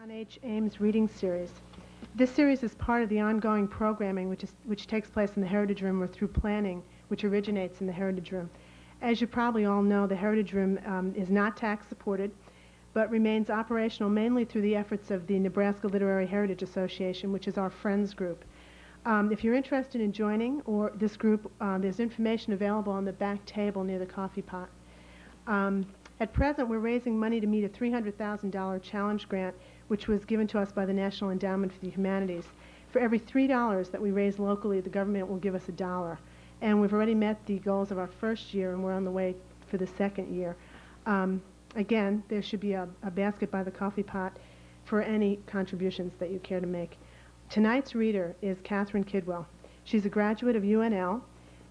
John H. Ames reading series. This series is part of the ongoing programming which takes place in the Heritage Room or through planning, which originates in the Heritage Room. As you probably all know, the Heritage Room is not tax supported, but remains operational mainly through the efforts of the Nebraska Literary Heritage Association, which is our friends group. If you're interested in joining this group, there's information available on the back table near the coffee pot. At present, we're raising money to meet a $300,000 challenge grant, which was given to us by the National Endowment for the Humanities. For every $3 that we raise locally, the government will give us $1. And we've already met the goals of our first year, and we're on the way for the second year. Again, there should be a basket by the coffee pot for any contributions that you care to make. Tonight's reader is Catherine Kidwell. She's a graduate of UNL.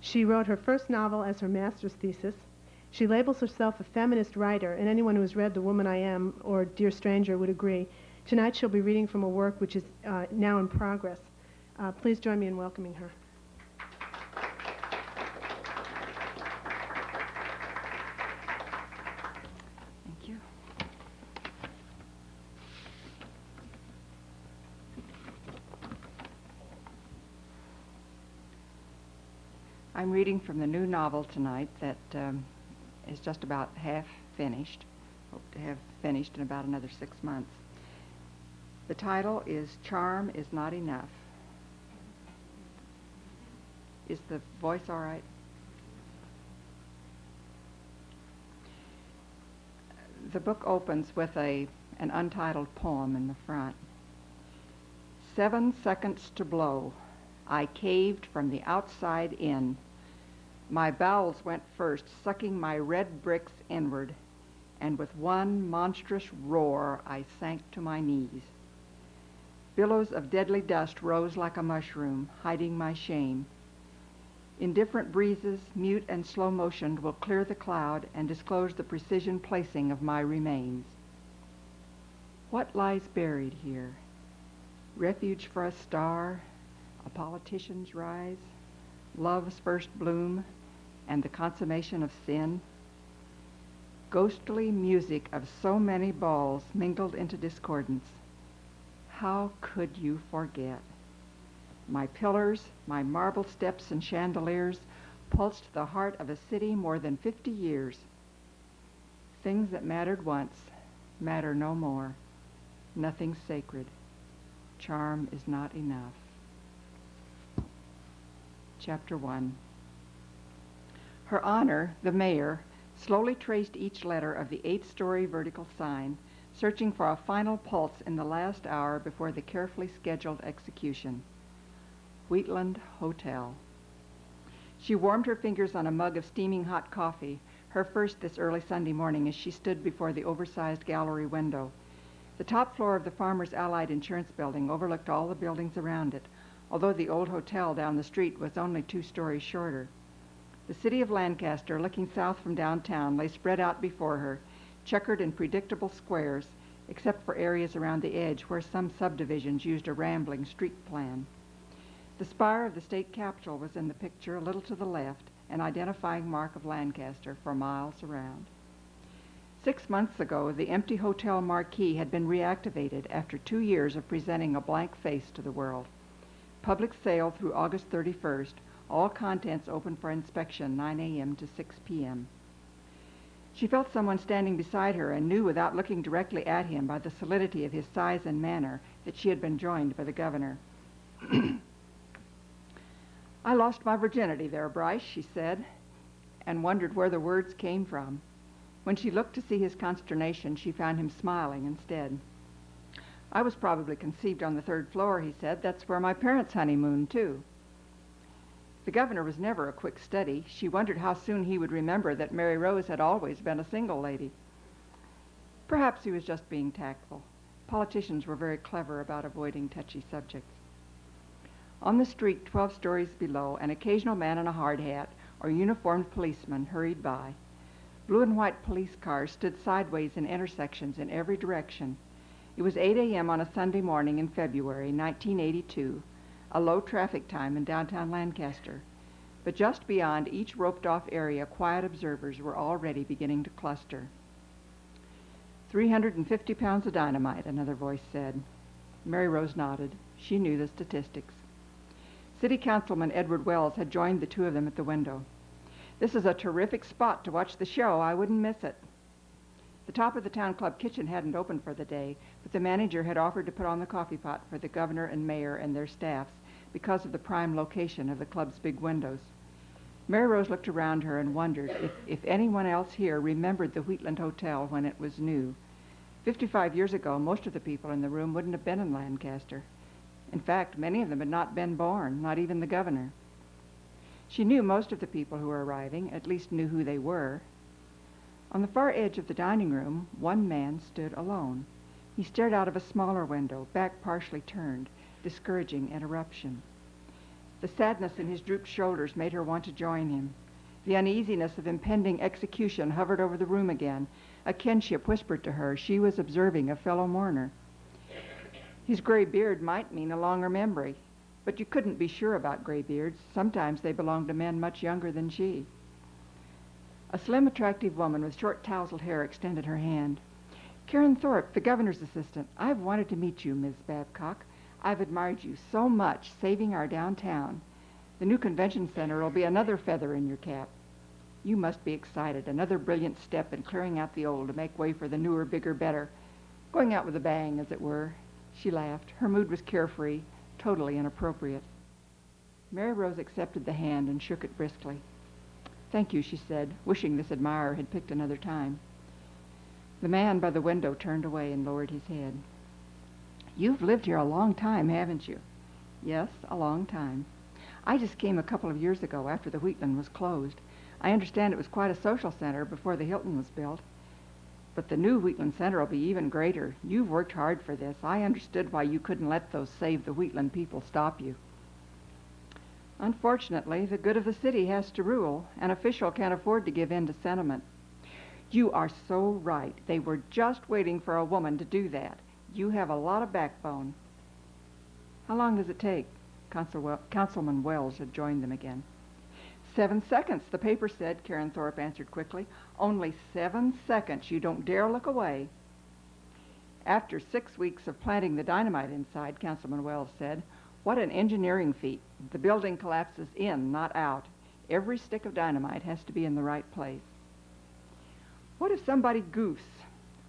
She wrote her first novel as her master's thesis. She labels herself a feminist writer, and anyone who has read The Woman I Am or Dear Stranger would agree. Tonight she'll be reading from a work which is now in progress. Please join me in welcoming her. Thank you. I'm reading from the new novel tonight that is just about half finished. Hope to have finished in about another 6 months. The title is Charm is Not Enough. Is the voice all right? The book opens with an untitled poem in the front. 7 seconds to blow. I caved from the outside in. My bowels went first, sucking my red bricks inward, and with one monstrous roar I sank to my knees. Billows of deadly dust rose like a mushroom, hiding my shame. Indifferent breezes, mute and slow-motioned, will clear the cloud and disclose the precision placing of my remains. What lies buried here? Refuge for a star, a politician's rise, love's first bloom, and the consummation of sin? Ghostly music of so many balls mingled into discordance. How could you forget? My pillars, my marble steps and chandeliers pulsed the heart of a city more than 50 years. Things that mattered once matter no more. Nothing sacred. Charm is not enough. Chapter 1. Her Honor, the mayor, slowly traced each letter of the 8-story vertical sign, searching for a final pulse in the last hour before the carefully scheduled execution. Wheatland Hotel. She warmed her fingers on a mug of steaming hot coffee, her first this early Sunday morning, as she stood before the oversized gallery window. The top floor of the Farmers Allied Insurance Building overlooked all the buildings around it, although the old hotel down the street was only 2 stories shorter. The city of Lancaster, looking south from downtown, lay spread out before her, checkered in predictable squares, except for areas around the edge where some subdivisions used a rambling street plan. The spire of the state capitol was in the picture a little to the left, an identifying mark of Lancaster for miles around. 6 months ago, the empty hotel marquee had been reactivated after 2 years of presenting a blank face to the world. Public sale through August 31st, all contents open for inspection 9 a.m. to 6 p.m. She felt someone standing beside her and knew without looking directly at him by the solidity of his size and manner that she had been joined by the governor. I lost my virginity there, Bryce, she said, and wondered where the words came from. When she looked to see his consternation, she found him smiling instead. I was probably conceived on the 3rd floor, he said. That's where my parents honeymooned, too. The governor was never a quick study. She wondered how soon he would remember that Mary Rose had always been a single lady. Perhaps he was just being tactful. Politicians were very clever about avoiding touchy subjects. On the street, 12 stories below, an occasional man in a hard hat or uniformed policeman hurried by. Blue and white police cars stood sideways in intersections in every direction. It was 8 a.m. on a Sunday morning in February 1982, a low traffic time in downtown Lancaster. But just beyond each roped-off area, quiet observers were already beginning to cluster. 350 pounds of dynamite, another voice said. Mary Rose nodded. She knew the statistics. City Councilman Edward Wells had joined the two of them at the window. "This is a terrific spot to watch the show. I wouldn't miss it." The top of the town club kitchen hadn't opened for the day, but the manager had offered to put on the coffee pot for the governor and mayor and their staffs because of the prime location of the club's big windows. Mary Rose looked around her and wondered if anyone else here remembered the Wheatland Hotel when it was new. 55 years ago, most of the people in the room wouldn't have been in Lancaster. In fact, many of them had not been born, not even the governor. She knew most of the people who were arriving, at least knew who they were. On the far edge of the dining room, one man stood alone. He stared out of a smaller window, back partially turned, discouraging interruption. The sadness in his drooped shoulders made her want to join him. The uneasiness of impending execution hovered over the room again. A kinship whispered to her she was observing a fellow mourner. His gray beard might mean a longer memory, but you couldn't be sure about gray beards. Sometimes they belonged to men much younger than she. A slim, attractive woman with short, tousled hair extended her hand. "Karen Thorpe, the governor's assistant. I've wanted to meet you, Miss Babcock. I've admired you so much, saving our downtown. The new convention center will be another feather in your cap. You must be excited, another brilliant step in clearing out the old to make way for the newer, bigger, better. Going out with a bang, as it were." She laughed. Her mood was carefree, totally inappropriate. Mary Rose accepted the hand and shook it briskly. "Thank you," she said, wishing this admirer had picked another time. The man by the window turned away and lowered his head. "You've lived here a long time, haven't you?" "Yes, a long time. I just came a couple of years ago after the Wheatland was closed. I understand it was quite a social center before the Hilton was built. But the new Wheatland Center will be even greater. You've worked hard for this. I understood why you couldn't let those Save the Wheatland people stop you." "Unfortunately, the good of the city has to rule. An official can't afford to give in to sentiment." "You are so right. They were just waiting for a woman to do that. You have a lot of backbone." "How long does it take?" Councilman Wells had joined them again. 7 seconds, the paper said, Karen Thorpe answered quickly. "Only 7 seconds. You don't dare look away." "After 6 weeks of planting the dynamite inside," Councilman Wells said, "what an engineering feat. The building collapses in, not out. Every stick of dynamite has to be in the right place." "What if somebody goofs?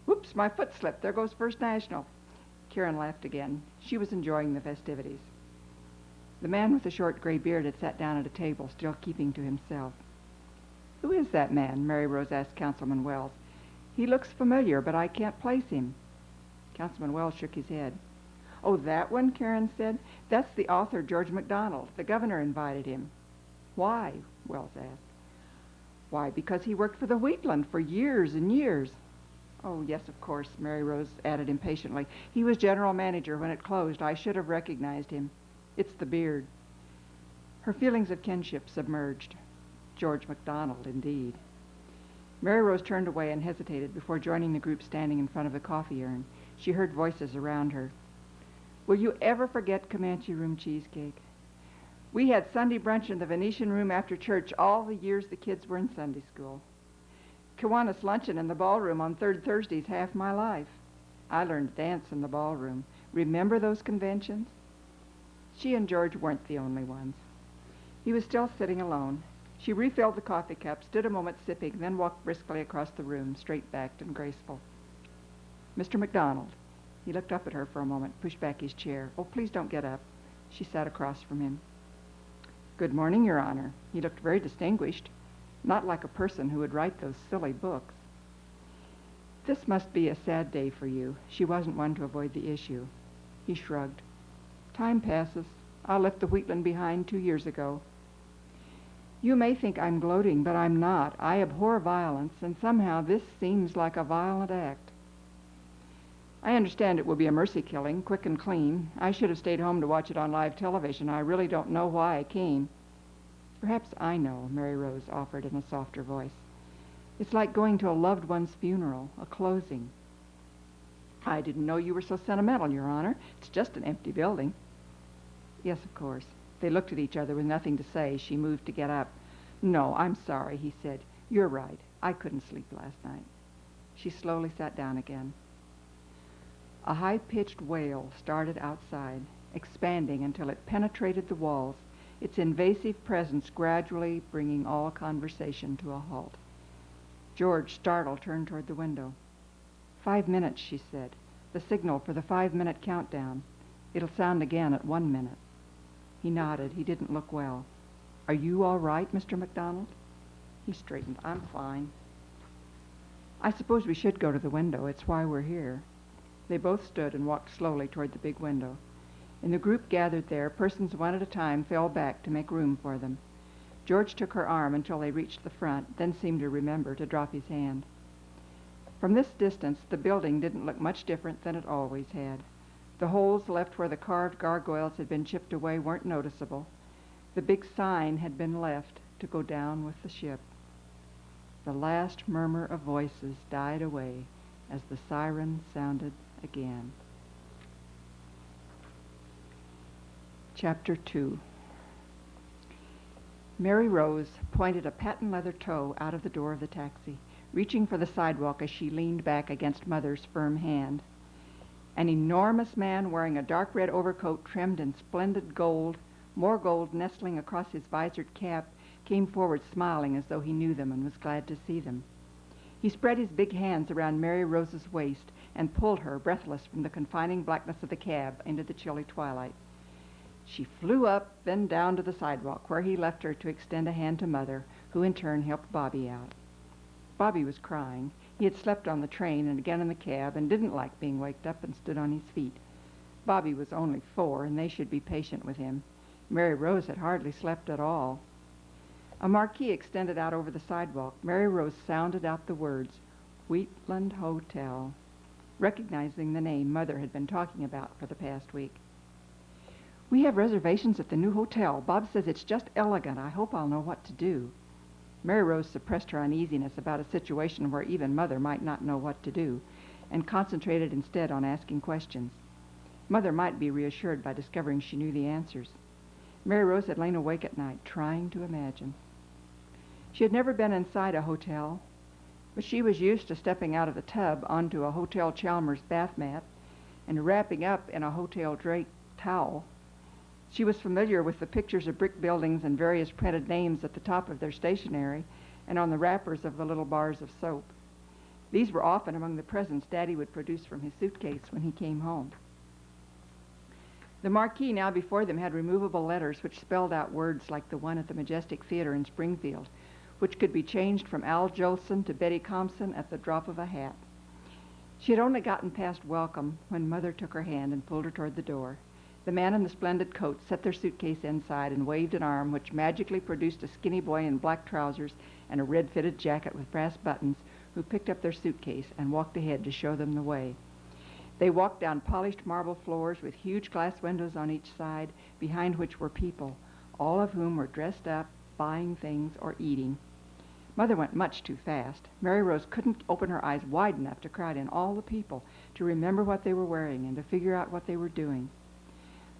Whoops, my foot slipped. There goes First National." Karen laughed again. She was enjoying the festivities. The man with the short gray beard had sat down at a table, still keeping to himself. "Who is that man?" Mary Rose asked Councilman Wells. "He looks familiar, but I can't place him." Councilman Wells shook his head. "Oh, that one?" Karen said. "That's the author, George MacDonald. The governor invited him." "Why?" Wells asked. "Why, because he worked for the Wheatland for years and years." "Oh, yes, of course," Mary Rose added impatiently. "He was general manager when it closed. I should have recognized him. It's the beard." Her feelings of kinship submerged. George MacDonald, indeed. Mary Rose turned away and hesitated before joining the group standing in front of the coffee urn. She heard voices around her. "Will you ever forget Comanche room cheesecake? We had Sunday brunch in the Venetian room after church all the years the kids were in Sunday school. Kiwanis luncheon in the ballroom on third Thursdays half my life. I learned to dance in the ballroom. Remember those conventions?" She and George weren't the only ones. He was still sitting alone. She refilled the coffee cup, stood a moment sipping, then walked briskly across the room, straight-backed and graceful. "Mr. MacDonald." He looked up at her for a moment, pushed back his chair. "Oh, please don't get up." She sat across from him. "Good morning, Your Honor." He looked very distinguished, not like a person who would write those silly books. "This must be a sad day for you." She wasn't one to avoid the issue. He shrugged. "Time passes. I left the Wheatland behind 2 years ago." "You may think I'm gloating, but I'm not. I abhor violence, and somehow this seems like a violent act." "I understand it will be a mercy killing, quick and clean. I should have stayed home to watch it on live television. I really don't know why I came." "Perhaps I know," Mary Rose offered in a softer voice. "It's like going to a loved one's funeral, a closing." "I didn't know you were so sentimental, Your Honor. It's just an empty building." "Yes, of course." They looked at each other with nothing to say. She moved to get up. "No, I'm sorry," he said. "You're right. I couldn't sleep last night." She slowly sat down again. A high-pitched wail started outside, expanding until it penetrated the walls, its invasive presence gradually bringing all conversation to a halt. George, startled, turned toward the window. 5 minutes, she said. The signal for the 5-minute countdown. It'll sound again at 1 minute. He nodded. He didn't look well. Are you all right, Mr. MacDonald? He straightened. I'm fine. I suppose we should go to the window. It's why we're here. They both stood and walked slowly toward the big window. In the group gathered there, persons one at a time fell back to make room for them. George took her arm until they reached the front, then seemed to remember to drop his hand. From this distance, the building didn't look much different than it always had. The holes left where the carved gargoyles had been chipped away weren't noticeable. The big sign had been left to go down with the ship. The last murmur of voices died away as the siren sounded again. Chapter 2. Mary Rose pointed a patent leather toe out of the door of the taxi, reaching for the sidewalk as she leaned back against Mother's firm hand. An enormous man wearing a dark red overcoat trimmed in splendid gold, more gold nestling across his visored cap, came forward smiling as though he knew them and was glad to see them. He spread his big hands around Mary Rose's waist and pulled her, breathless, from the confining blackness of the cab into the chilly twilight. She flew up, then down to the sidewalk, where he left her to extend a hand to Mother, who in turn helped Bobby out. Bobby was crying. He had slept on the train and again in the cab and didn't like being waked up and stood on his feet. Bobby was only 4, and they should be patient with him. Mary Rose had hardly slept at all. A marquee extended out over the sidewalk. Mary Rose sounded out the words, Wheatland Hotel, recognizing the name Mother had been talking about for the past week. We have reservations at the new hotel. Bob says it's just elegant. I hope I'll know what to do. Mary Rose suppressed her uneasiness about a situation where even Mother might not know what to do, and concentrated instead on asking questions. Mother might be reassured by discovering she knew the answers. Mary Rose had lain awake at night, trying to imagine. She had never been inside a hotel, but she was used to stepping out of the tub onto a Hotel Chalmers bath mat and wrapping up in a hotel draped towel. She was familiar with the pictures of brick buildings and various printed names at the top of their stationery and on the wrappers of the little bars of soap. These were often among the presents Daddy would produce from his suitcase when he came home. The marquee now before them had removable letters which spelled out words like the one at the Majestic Theater in Springfield, which could be changed from Al Jolson to Betty Compson at the drop of a hat. She had only gotten past welcome when Mother took her hand and pulled her toward the door. The man in the splendid coat set their suitcase inside and waved an arm which magically produced a skinny boy in black trousers and a red-fitted jacket with brass buttons who picked up their suitcase and walked ahead to show them the way. They walked down polished marble floors with huge glass windows on each side, behind which were people, all of whom were dressed up, buying things, or eating. Mother went much too fast. Mary Rose couldn't open her eyes wide enough to crowd in all the people, to remember what they were wearing and to figure out what they were doing.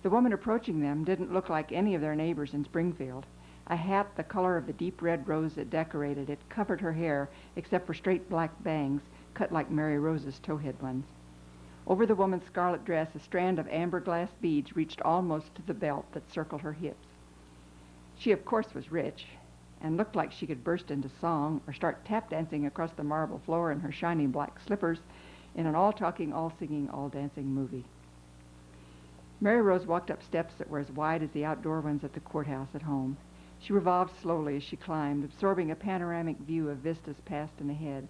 The woman approaching them didn't look like any of their neighbors in Springfield. A hat the color of the deep red rose that decorated it covered her hair except for straight black bangs cut like Mary Rose's towhead ones. Over the woman's scarlet dress, a strand of amber glass beads reached almost to the belt that circled her hips. She, of course, was rich and looked like she could burst into song or start tap dancing across the marble floor in her shiny black slippers in an all-talking, all-singing, all-dancing movie. Mary Rose walked up steps that were as wide as the outdoor ones at the courthouse at home. She revolved slowly as she climbed, absorbing a panoramic view of vistas past and ahead.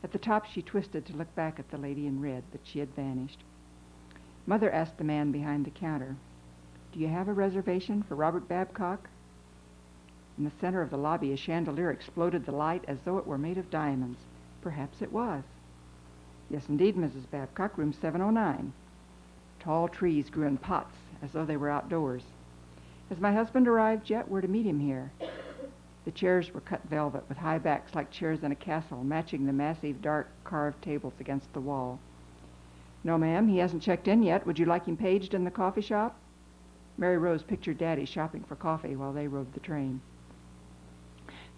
At the top she twisted to look back at the lady in red, but she had vanished. Mother asked the man behind the counter, "Do you have a reservation for Robert Babcock?" In the center of the lobby, a chandelier exploded the light as though it were made of diamonds. Perhaps it was. "Yes, indeed, Mrs. Babcock, room 709. Tall trees grew in pots, as though they were outdoors. "Has my husband arrived yet? We're to meet him here." The chairs were cut velvet, with high backs like chairs in a castle, matching the massive, dark, carved tables against the wall. "No, ma'am, he hasn't checked in yet. Would you like him paged in the coffee shop?" Mary Rose pictured Daddy shopping for coffee while they rode the train.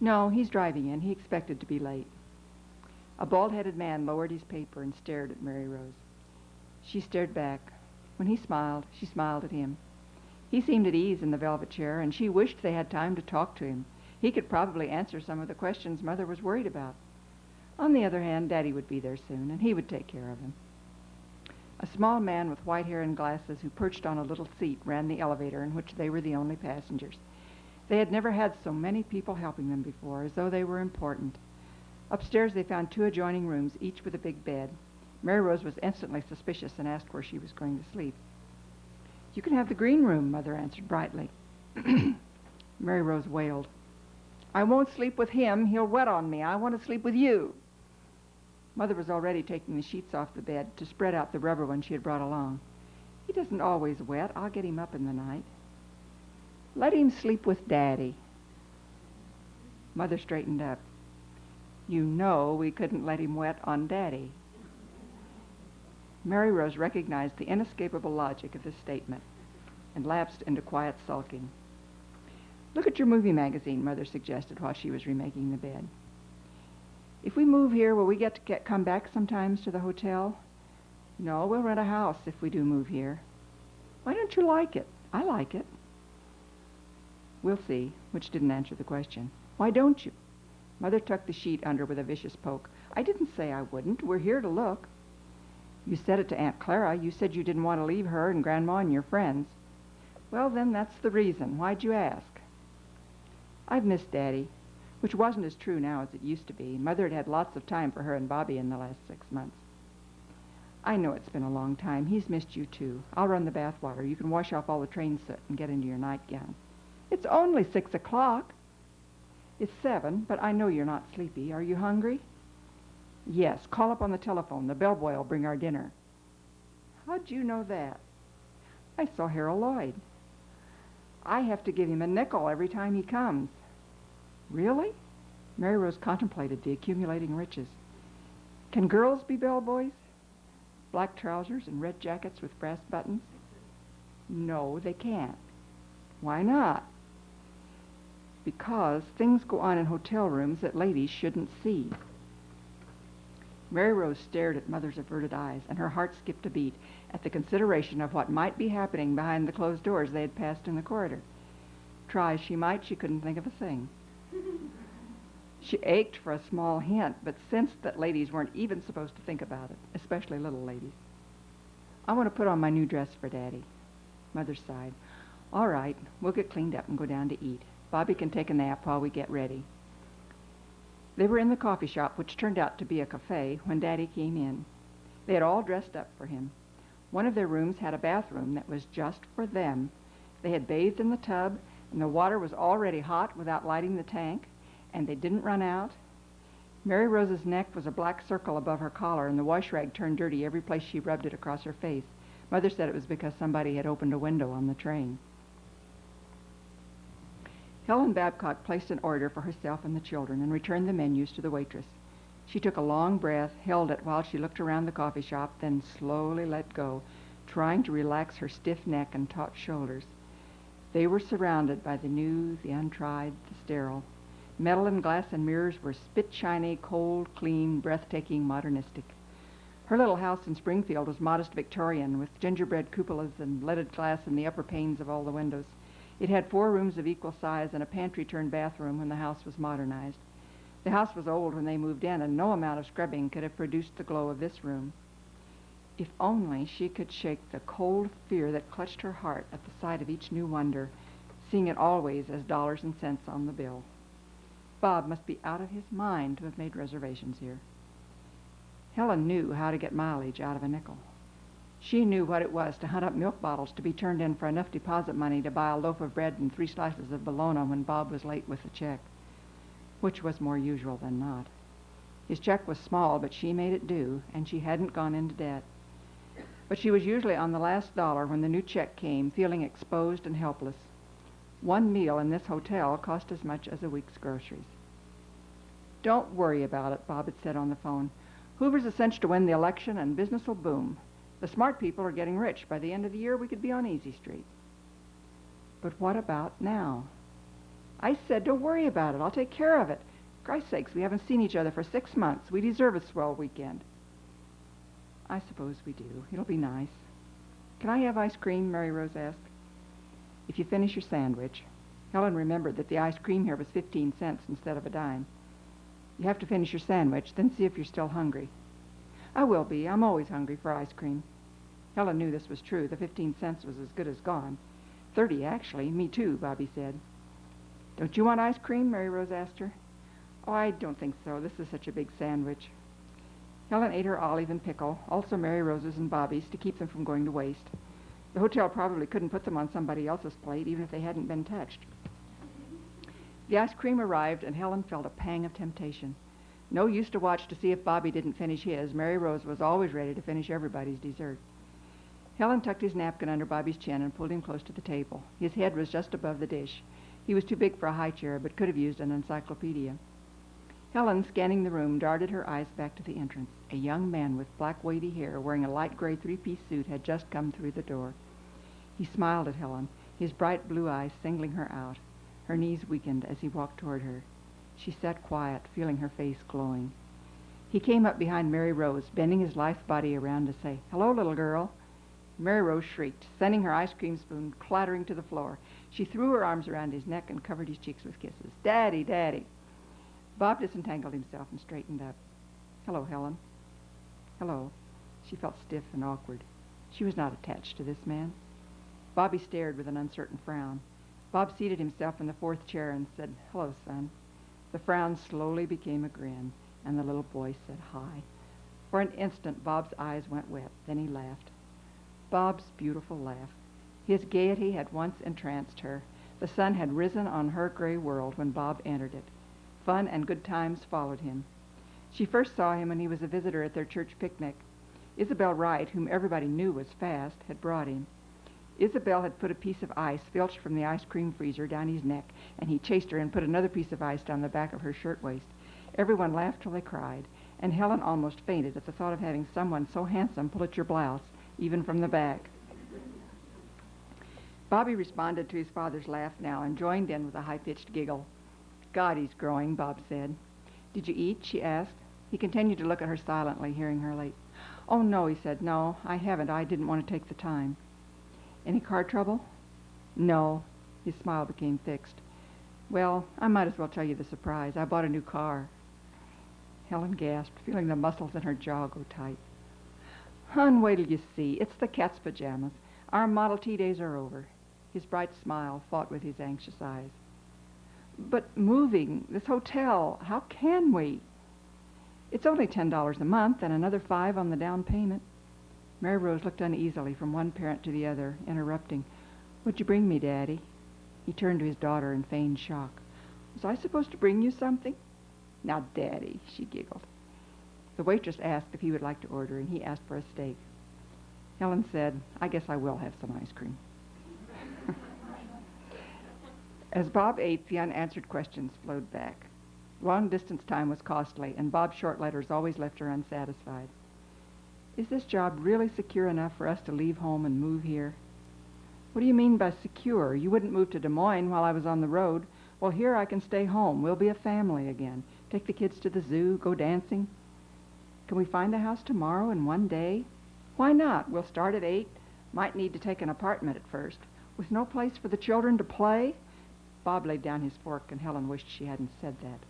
"No, he's driving in. He expected to be late." A bald-headed man lowered his paper and stared at Mary Rose. She stared back. When he smiled, she smiled at him. He seemed at ease in the velvet chair, and she wished they had time to talk to him. He could probably answer some of the questions Mother was worried about. On the other hand, Daddy would be there soon, and he would take care of him. A small man with white hair and glasses who perched on a little seat ran the elevator in which they were the only passengers. They had never had so many people helping them before, as though they were important. Upstairs they found 2 adjoining rooms, each with a big bed. Mary Rose was instantly suspicious and asked where she was going to sleep. "You can have the green room," Mother answered brightly. Mary Rose wailed. "I won't sleep with him. He'll wet on me. I want to sleep with you." Mother was already taking the sheets off the bed to spread out the rubber one she had brought along. "He doesn't always wet. I'll get him up in the night." "Let him sleep with Daddy." Mother straightened up. "You know we couldn't let him wet on Daddy." Mary Rose recognized the inescapable logic of this statement and lapsed into quiet sulking. "Look at your movie magazine," Mother suggested while she was remaking the bed. "If we move here, will we get to come back sometimes to the hotel?" "No, we'll rent a house if we do move here." "Why don't you like it?" "I like it." "We'll see," which didn't answer the question. "Why don't you?" Mother tucked the sheet under with a vicious poke. "I didn't say I wouldn't. We're here to look." "You said it to Aunt Clara. You said you didn't want to leave her and Grandma and your friends." "Well, then that's the reason. Why'd you ask?" "I've missed Daddy," which wasn't as true now as it used to be. Mother had had lots of time for her and Bobby in the last 6 months. "I know it's been a long time. He's missed you, too. I'll run the bath water. You can wash off all the train soot and get into your nightgown." "It's only 6 o'clock." "It's 7, but I know you're not sleepy. Are you hungry?" "Yes. Call up on the telephone. The bellboy will bring our dinner." "How'd you know that?" "I saw Harold Lloyd." "I have to give him a nickel every time he comes." "Really?" Mary Rose contemplated the accumulating riches. "Can girls be bellboys? Black trousers and red jackets with brass buttons?" "No, they can't." "Why not?" "Because things go on in hotel rooms that ladies shouldn't see." Mary Rose stared at Mother's averted eyes, and her heart skipped a beat at the consideration of what might be happening behind the closed doors they had passed in the corridor. Try as she might, she couldn't think of a thing. She ached for a small hint, but sensed that ladies weren't even supposed to think about it, especially little ladies. "I want to put on my new dress for Daddy." Mother sighed. "All right, we'll get cleaned up and go down to eat. Bobby can take a nap while we get ready." They were in the coffee shop, which turned out to be a cafe, when Daddy came in. They had all dressed up for him. One of their rooms had a bathroom that was just for them. They had bathed in the tub, and the water was already hot without lighting the tank, and they didn't run out. Mary Rose's neck was a black circle above her collar, and the wash rag turned dirty every place she rubbed it across her face. Mother said it was because somebody had opened a window on the train. Helen Babcock placed an order for herself and the children and returned the menus to the waitress. She took a long breath, held it while she looked around the coffee shop, then slowly let go, trying to relax her stiff neck and taut shoulders. They were surrounded by the new, the untried, the sterile. Metal and glass and mirrors were spit-shiny, cold, clean, breathtaking, modernistic. Her little house in Springfield was modest Victorian, with gingerbread cupolas and leaded glass in the upper panes of all the windows. It had 4 rooms of equal size and a pantry-turned-bathroom when the house was modernized. The house was old when they moved in, and no amount of scrubbing could have produced the glow of this room. If only she could shake the cold fear that clutched her heart at the sight of each new wonder, seeing it always as dollars and cents on the bill. Bob must be out of his mind to have made reservations here. Helen knew how to get mileage out of a nickel. She knew what it was to hunt up milk bottles to be turned in for enough deposit money to buy a loaf of bread and 3 slices of bologna when Bob was late with the check, which was more usual than not. His check was small, but she made it do, and she hadn't gone into debt. But she was usually on the last dollar when the new check came, feeling exposed and helpless. One meal in this hotel cost as much as a week's groceries. "Don't worry about it," Bob had said on the phone. "Hoover's a cinch to win the election, and business will boom. The smart people are getting rich. By the end of the year, we could be on Easy Street." But what about now? "I said don't worry about it. I'll take care of it. Christ's sakes, we haven't seen each other for 6 months. We deserve a swell weekend. I suppose we do. It'll be nice. Can I have ice cream? Mary Rose asked. If you finish your sandwich. Helen remembered that the ice cream here was 15 cents instead of a dime. You have to finish your sandwich, then see if you're still hungry. I will be. I'm always hungry for ice cream. Helen knew this was true. The 15 cents was as good as gone. 30, actually. Me too, Bobby said. Don't you want ice cream? Mary Rose asked her. Oh, I don't think so. This is such a big sandwich. Helen ate her olive and pickle, also Mary Rose's and Bobby's, to keep them from going to waste. The hotel probably couldn't put them on somebody else's plate, even if they hadn't been touched. The ice cream arrived, and Helen felt a pang of temptation. No use to watch to see if Bobby didn't finish his. Mary Rose was always ready to finish everybody's dessert. Helen tucked his napkin under Bobby's chin and pulled him close to the table. His head was just above the dish. He was too big for a high chair, but could have used an encyclopedia. Helen, scanning the room, darted her eyes back to the entrance. A young man with black wavy hair, wearing a light gray three-piece suit, had just come through the door. He smiled at Helen, his bright blue eyes singling her out. Her knees weakened as he walked toward her. She sat quiet, feeling her face glowing. He came up behind Mary Rose, bending his lithe body around to say, "Hello, little girl." Mary Rose shrieked, sending her ice cream spoon clattering to the floor. She threw her arms around his neck and covered his cheeks with kisses. "Daddy, Daddy." Bob disentangled himself and straightened up. "Hello, Helen." "Hello." She felt stiff and awkward. She was not attached to this man. Bobby stared with an uncertain frown. Bob seated himself in the fourth chair and said, "Hello, son." The frown slowly became a grin, and the little boy said hi. For an instant, Bob's eyes went wet. Then he laughed. Bob's beautiful laugh. His gaiety had once entranced her. The sun had risen on her gray world when Bob entered it. Fun and good times followed him. She first saw him when he was a visitor at their church picnic. Isabel Wright, whom everybody knew was fast, had brought him. Isabel had put a piece of ice filched from the ice cream freezer down his neck, and he chased her and put another piece of ice down the back of her shirtwaist. Everyone laughed till they cried, and Helen almost fainted at the thought of having someone so handsome pull at your blouse, even from the back. Bobby responded to his father's laugh now and joined in with a high-pitched giggle. "God, he's growing," Bob said. "Did you eat?" she asked. He continued to look at her silently, hearing her late. "Oh, no," he said. "No, I haven't. I didn't want to take the time." "Any car trouble?" "No." His smile became fixed. "Well, I might as well tell you the surprise. I bought a new car." Helen gasped, feeling the muscles in her jaw go tight. "Hon, wait till you see. It's the cat's pajamas. Our Model T days are over." His bright smile fought with his anxious eyes. "But moving, this hotel, how can we?" "It's only $10 a month and another $5 on the down payment." Mary Rose looked uneasily from one parent to the other, interrupting. "What'd you bring me, Daddy?" He turned to his daughter in feigned shock. "Was I supposed to bring you something?" "Now, Daddy," she giggled. The waitress asked if he would like to order, and he asked for a steak. Helen said, "I guess I will have some ice cream." As Bob ate, the unanswered questions flowed back. Long-distance time was costly, and Bob's short letters always left her unsatisfied. "Is this job really secure enough for us to leave home and move here?" "What do you mean by secure? You wouldn't move to Des Moines while I was on the road. Well, here I can stay home. We'll be a family again. Take the kids to the zoo, go dancing." "Can we find a house tomorrow in one day?" "Why not? We'll start at 8. Might need to take an apartment at first. With no place for the children to play?" Bob laid down his fork, and Helen wished she hadn't said that.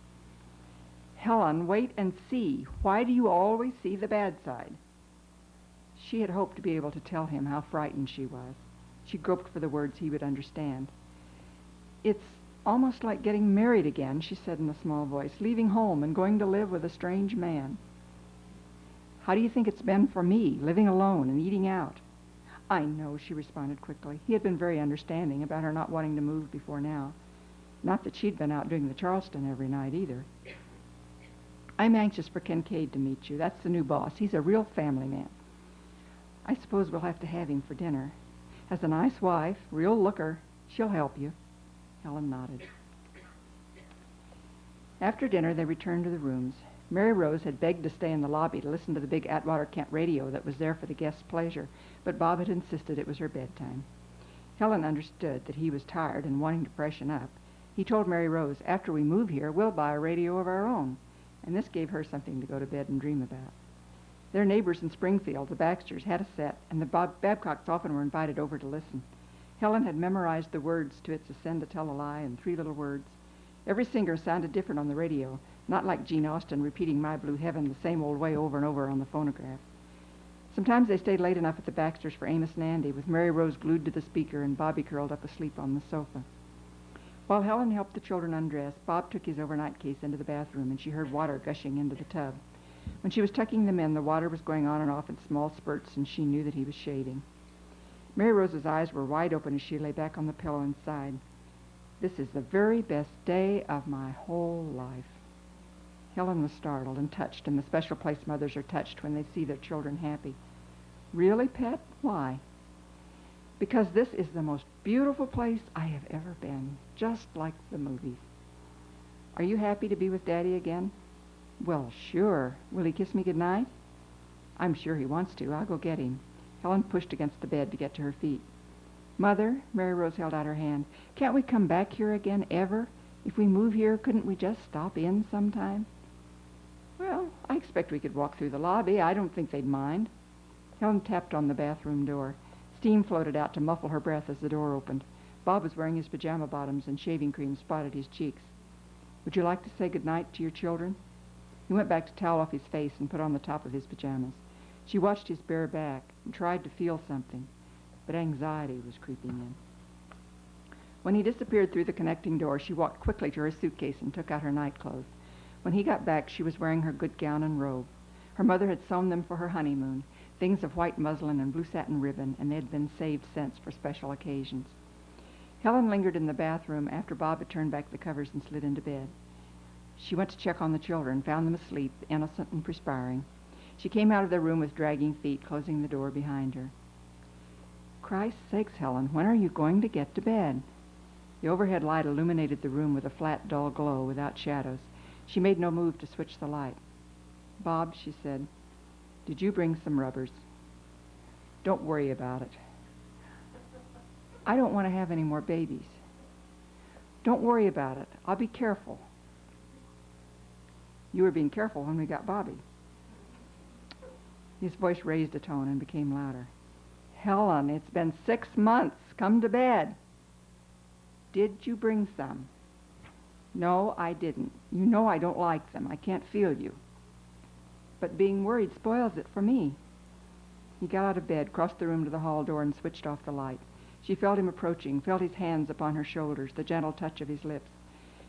"Helen, wait and see. Why do you always see the bad side?" She had hoped to be able to tell him how frightened she was. She groped for the words he would understand. "It's almost like getting married again," she said in a small voice, "leaving home and going to live with a strange man." "How do you think it's been for me, living alone and eating out?" "I know," she responded quickly. He had been very understanding about her not wanting to move before now. Not that she'd been out doing the Charleston every night either. "I'm anxious for Kincaid to meet you. That's the new boss. He's a real family man." "I suppose we'll have to have him for dinner. Has a nice wife, real looker. She'll help you." Helen nodded. After dinner, they returned to the rooms. Mary Rose had begged to stay in the lobby to listen to the big Atwater-Kent radio that was there for the guests' pleasure, but Bob had insisted it was her bedtime. Helen understood that he was tired and wanting to freshen up. He told Mary Rose, after we move here, we'll buy a radio of our own. And this gave her something to go to bed and dream about. Their neighbors in Springfield, the Baxters, had a set, and the Babcocks often were invited over to listen. Helen had memorized the words to It's a Sin to Tell a Lie in 3 little words. Every singer sounded different on the radio, not like Gene Austin repeating My Blue Heaven the same old way over and over on the phonograph. Sometimes they stayed late enough at the Baxters for Amos and Andy, with Mary Rose glued to the speaker and Bobby curled up asleep on the sofa. While Helen helped the children undress, Bob took his overnight case into the bathroom, and she heard water gushing into the tub. When she was tucking them in, the water was going on and off in small spurts, and she knew that he was shading. Mary Rose's eyes were wide open as she lay back on the pillow and sighed. This is the very best day of my whole life. Helen was startled and touched in the special place mothers are touched when they see their children happy. Really, Pet? Why? Because this is the most beautiful place I have ever been, just like the movies. Are you happy to be with Daddy again? Well, sure. Will he kiss me goodnight? I'm sure he wants to. I'll go get him. Helen pushed against the bed to get to her feet. Mother, Mary Rose held out her hand, can't we come back here again, ever? If we move here, couldn't we just stop in sometime? Well, I expect we could walk through the lobby. I don't think they'd mind. Helen tapped on the bathroom door. Steam floated out to muffle her breath as the door opened. Bob was wearing his pajama bottoms and shaving cream spotted his cheeks. Would you like to say goodnight to your children? He went back to towel off his face and put on the top of his pajamas. She watched his bare back and tried to feel something, but anxiety was creeping in. When he disappeared through the connecting door, she walked quickly to her suitcase and took out her nightclothes. When he got back, she was wearing her good gown and robe. Her mother had sewn them for her honeymoon, things of white muslin and blue satin ribbon, and they had been saved cents for special occasions. Helen lingered in the bathroom after Bob had turned back the covers and slid into bed. She went to check on the children, found them asleep, innocent and perspiring. She came out of their room with dragging feet, closing the door behind her. Christ's sakes, Helen, when are you going to get to bed? The overhead light illuminated the room with a flat, dull glow without shadows. She made no move to switch the light. Bob, she said, did you bring some rubbers? Don't worry about it. I don't want to have any more babies. Don't worry about it. I'll be careful. You were being careful when we got Bobby. His voice raised a tone and became louder. Helen, it's been 6 months. Come to bed. Did you bring some? No, I didn't. You know I don't like them. I can't feel you. But being worried spoils it for me. He got out of bed, crossed the room to the hall door, and switched off the light. She felt him approaching, felt his hands upon her shoulders, the gentle touch of his lips.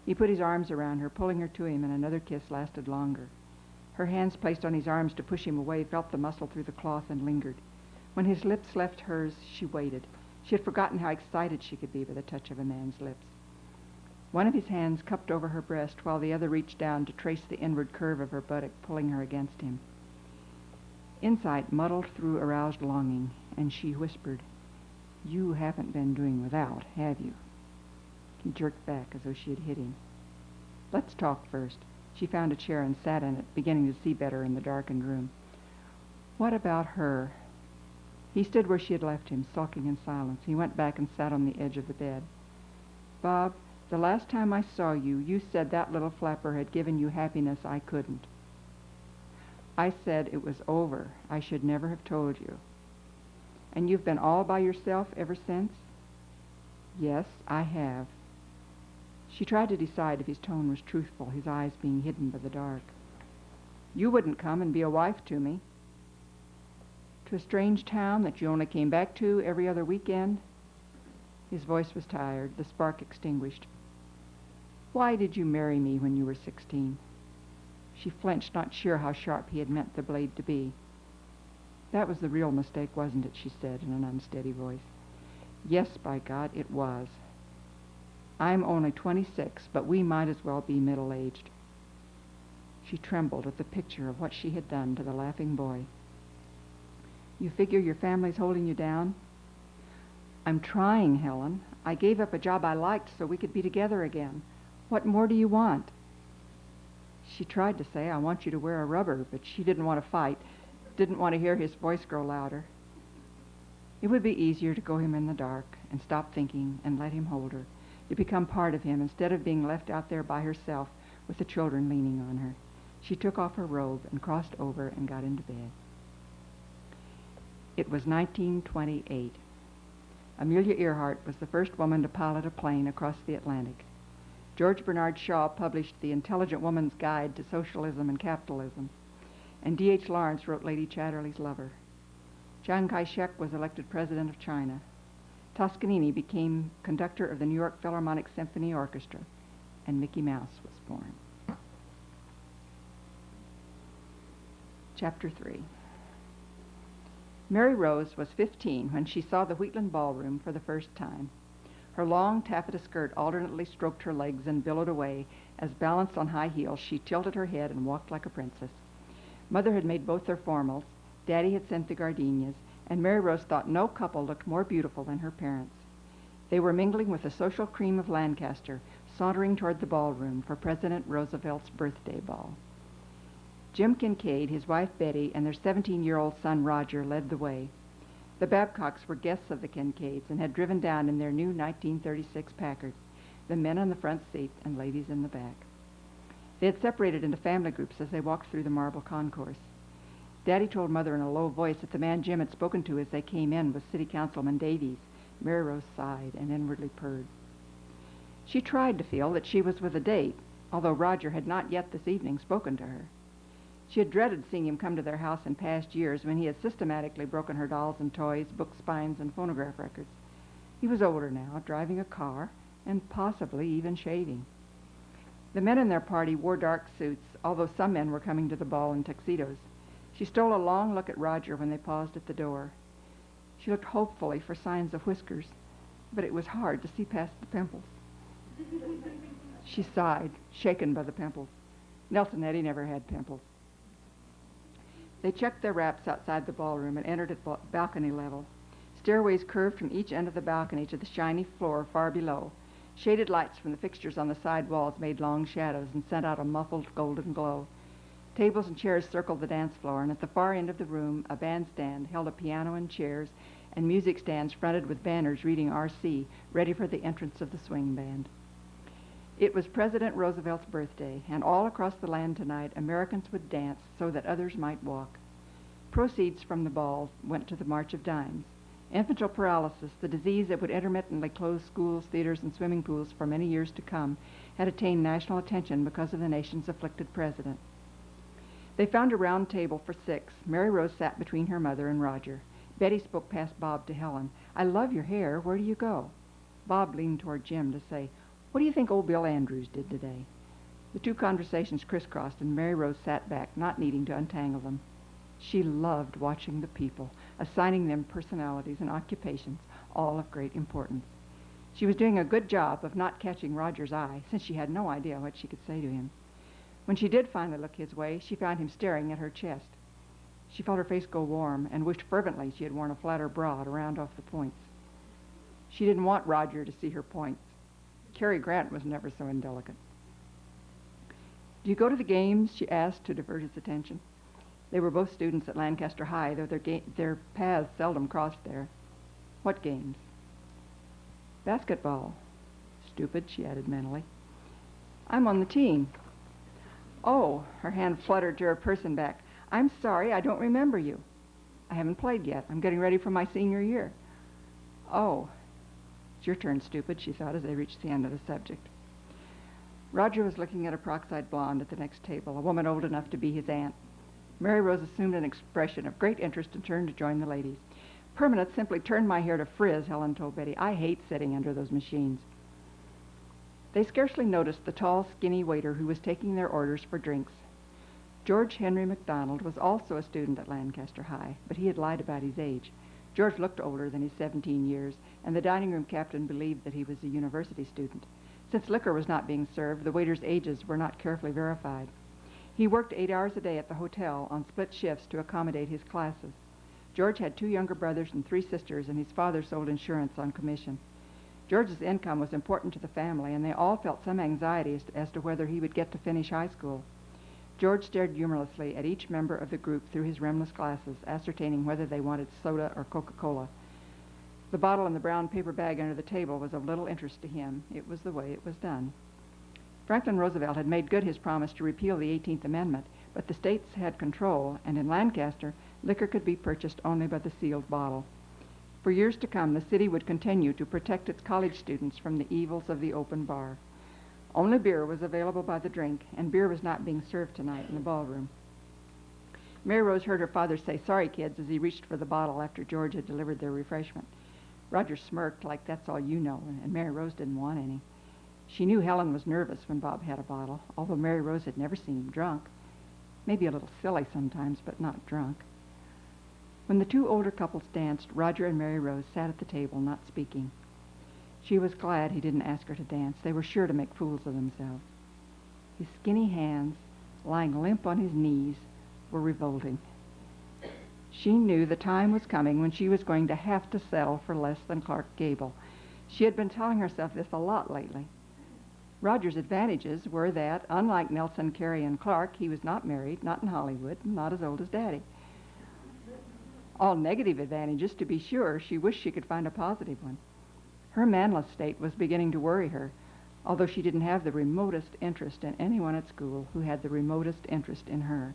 He put his arms around her, pulling her to him, and another kiss lasted longer. Her hands placed on his arms to push him away felt the muscle through the cloth and lingered. When his lips left hers, she waited. She had forgotten how excited she could be by the touch of a man's lips. One of his hands cupped over her breast while the other reached down to trace the inward curve of her buttock, pulling her against him. Insight muddled through aroused longing, and she whispered, You haven't been doing without, have you? He jerked back as though she had hit him. Let's talk first. She found a chair and sat in it, beginning to see better in the darkened room. What about her? He stood where she had left him, sulking in silence. He went back and sat on the edge of the bed. Bob, the last time I saw you, you said that little flapper had given you happiness I couldn't. I said it was over. I should never have told you. And you've been all by yourself ever since? Yes, I have. She tried to decide if his tone was truthful, his eyes being hidden by the dark. You wouldn't come and be a wife to me. To a strange town that you only came back to every other weekend? His voice was tired, the spark extinguished. Why did you marry me when you were 16? She flinched, not sure how sharp he had meant the blade to be. That was the real mistake, wasn't it? She said in an unsteady voice. Yes, by God, it was. I'm only 26, but we might as well be middle-aged. She trembled at the picture of what she had done to the laughing boy. You figure your family's holding you down? I'm trying, Helen. I gave up a job I liked so we could be together again. What more do you want? She tried to say, I want you to wear a rubber, but she didn't want to fight, didn't want to hear his voice grow louder. It would be easier to go him in the dark and stop thinking and let him hold her. to become part of him instead of being left out there by herself with the children leaning on her. She took off her robe and crossed over and got into bed. It was 1928. Amelia Earhart was the first woman to pilot a plane across the Atlantic. George Bernard Shaw published The Intelligent Woman's Guide to Socialism and Capitalism, and D.H. Lawrence wrote Lady Chatterley's Lover. Chiang Kai-shek was elected president of China. Toscanini became conductor of the New York Philharmonic Symphony Orchestra, and Mickey Mouse was born. Chapter 3. Mary Rose was 15 when she saw the Wheatland Ballroom for the first time. Her long taffeta skirt alternately stroked her legs and billowed away as, balanced on high heels, she tilted her head and walked like a princess. Mother had made both their formals, Daddy had sent the gardenias, and Mary Rose thought no couple looked more beautiful than her parents. They were mingling with the social cream of Lancaster, sauntering toward the ballroom for President Roosevelt's birthday ball. Jim Kincaid, his wife Betty, and their 17-year-old son Roger led the way. The Babcocks were guests of the Kincaids and had driven down in their new 1936 Packard, the men on the front seat and ladies in the back. They had separated into family groups as they walked through the marble concourse. Daddy told Mother in a low voice that the man Jim had spoken to as they came in was City Councilman Davies. Mary Rose sighed and inwardly purred. She tried to feel that she was with a date, although Roger had not yet this evening spoken to her. She had dreaded seeing him come to their house in past years when he had systematically broken her dolls and toys, book spines, and phonograph records. He was older now, driving a car, and possibly even shaving. The men in their party wore dark suits, although some men were coming to the ball in tuxedos. She stole a long look at Roger when they paused at the door. She looked hopefully for signs of whiskers, but it was hard to see past the pimples. She sighed, shaken by the pimples. Nelson Eddy never had pimples. They checked their wraps outside the ballroom and entered at balcony level. Stairways curved from each end of the balcony to the shiny floor far below. Shaded lights from the fixtures on the side walls made long shadows and sent out a muffled golden glow. Tables and chairs circled the dance floor, and at the far end of the room, a bandstand held a piano and chairs, and music stands fronted with banners reading RC, ready for the entrance of the swing band. It was President Roosevelt's birthday, and all across the land tonight, Americans would dance so that others might walk. Proceeds from the ball went to the March of Dimes. Infantile paralysis, the disease that would intermittently close schools, theaters, and swimming pools for many years to come, had attained national attention because of the nation's afflicted president. They found a round table for 6. Mary Rose sat between her mother and Roger. Betty spoke past Bob to Helen. "I love your hair. Where do you go?" Bob leaned toward Jim to say, "What do you think old Bill Andrews did today?" The two conversations crisscrossed, and Mary Rose sat back, not needing to untangle them. She loved watching the people, assigning them personalities and occupations, all of great importance. She was doing a good job of not catching Roger's eye, since she had no idea what she could say to him. When she did finally look his way, she found him staring at her chest. She felt her face go warm and wished fervently she had worn a flatter bra to round off the points. She didn't want Roger to see her points. Cary Grant was never so indelicate. "Do you go to the games?" she asked to divert his attention. They were both students at Lancaster High, though their paths seldom crossed there. "What games?" "Basketball." "Stupid," she added mentally. "I'm on the team." "Oh," her hand fluttered to her person back. "I'm sorry, I don't remember you." "I haven't played yet. I'm getting ready for my senior year." "Oh. It's your turn, stupid," she thought as they reached the end of the subject. Roger was looking at a peroxide blonde at the next table, a woman old enough to be his aunt. Mary Rose assumed an expression of great interest and turned to join the ladies. "Permanent simply turned my hair to frizz," Helen told Betty. "I hate sitting under those machines." They scarcely noticed the tall, skinny waiter who was taking their orders for drinks. George Henry MacDonald was also a student at Lancaster High, but he had lied about his age. George looked older than his 17 years, and the dining room captain believed that he was a university student. Since liquor was not being served, the waiters' ages were not carefully verified. He worked 8 hours a day at the hotel on split shifts to accommodate his classes. George had 2 younger brothers and 3 sisters, and his father sold insurance on commission. George's income was important to the family, and they all felt some anxiety as to whether he would get to finish high school. George stared humorlessly at each member of the group through his rimless glasses, ascertaining whether they wanted soda or Coca-Cola. The bottle in the brown paper bag under the table was of little interest to him. It was the way it was done. Franklin Roosevelt had made good his promise to repeal the 18th Amendment, but the states had control, and in Lancaster, liquor could be purchased only by the sealed bottle. For years to come, the city would continue to protect its college students from the evils of the open bar. Only beer was available by the drink, and beer was not being served tonight in the ballroom. Mary Rose heard her father say, "Sorry, kids," as he reached for the bottle after George had delivered their refreshment. Roger smirked like, "That's all you know," and Mary Rose didn't want any. She knew Helen was nervous when Bob had a bottle, although Mary Rose had never seen him drunk. Maybe a little silly sometimes, but not drunk. When the two older couples danced, Roger and Mary Rose sat at the table, not speaking. She was glad he didn't ask her to dance. They were sure to make fools of themselves. His skinny hands, lying limp on his knees, were revolting. She knew the time was coming when she was going to have to settle for less than Clark Gable. She had been telling herself this a lot lately. Roger's advantages were that, unlike Nelson, Carey, and Clark, he was not married, not in Hollywood, and not as old as Daddy. All negative advantages, to be sure. She wished she could find a positive one. Her manless state was beginning to worry her, although she didn't have the remotest interest in anyone at school who had the remotest interest in her.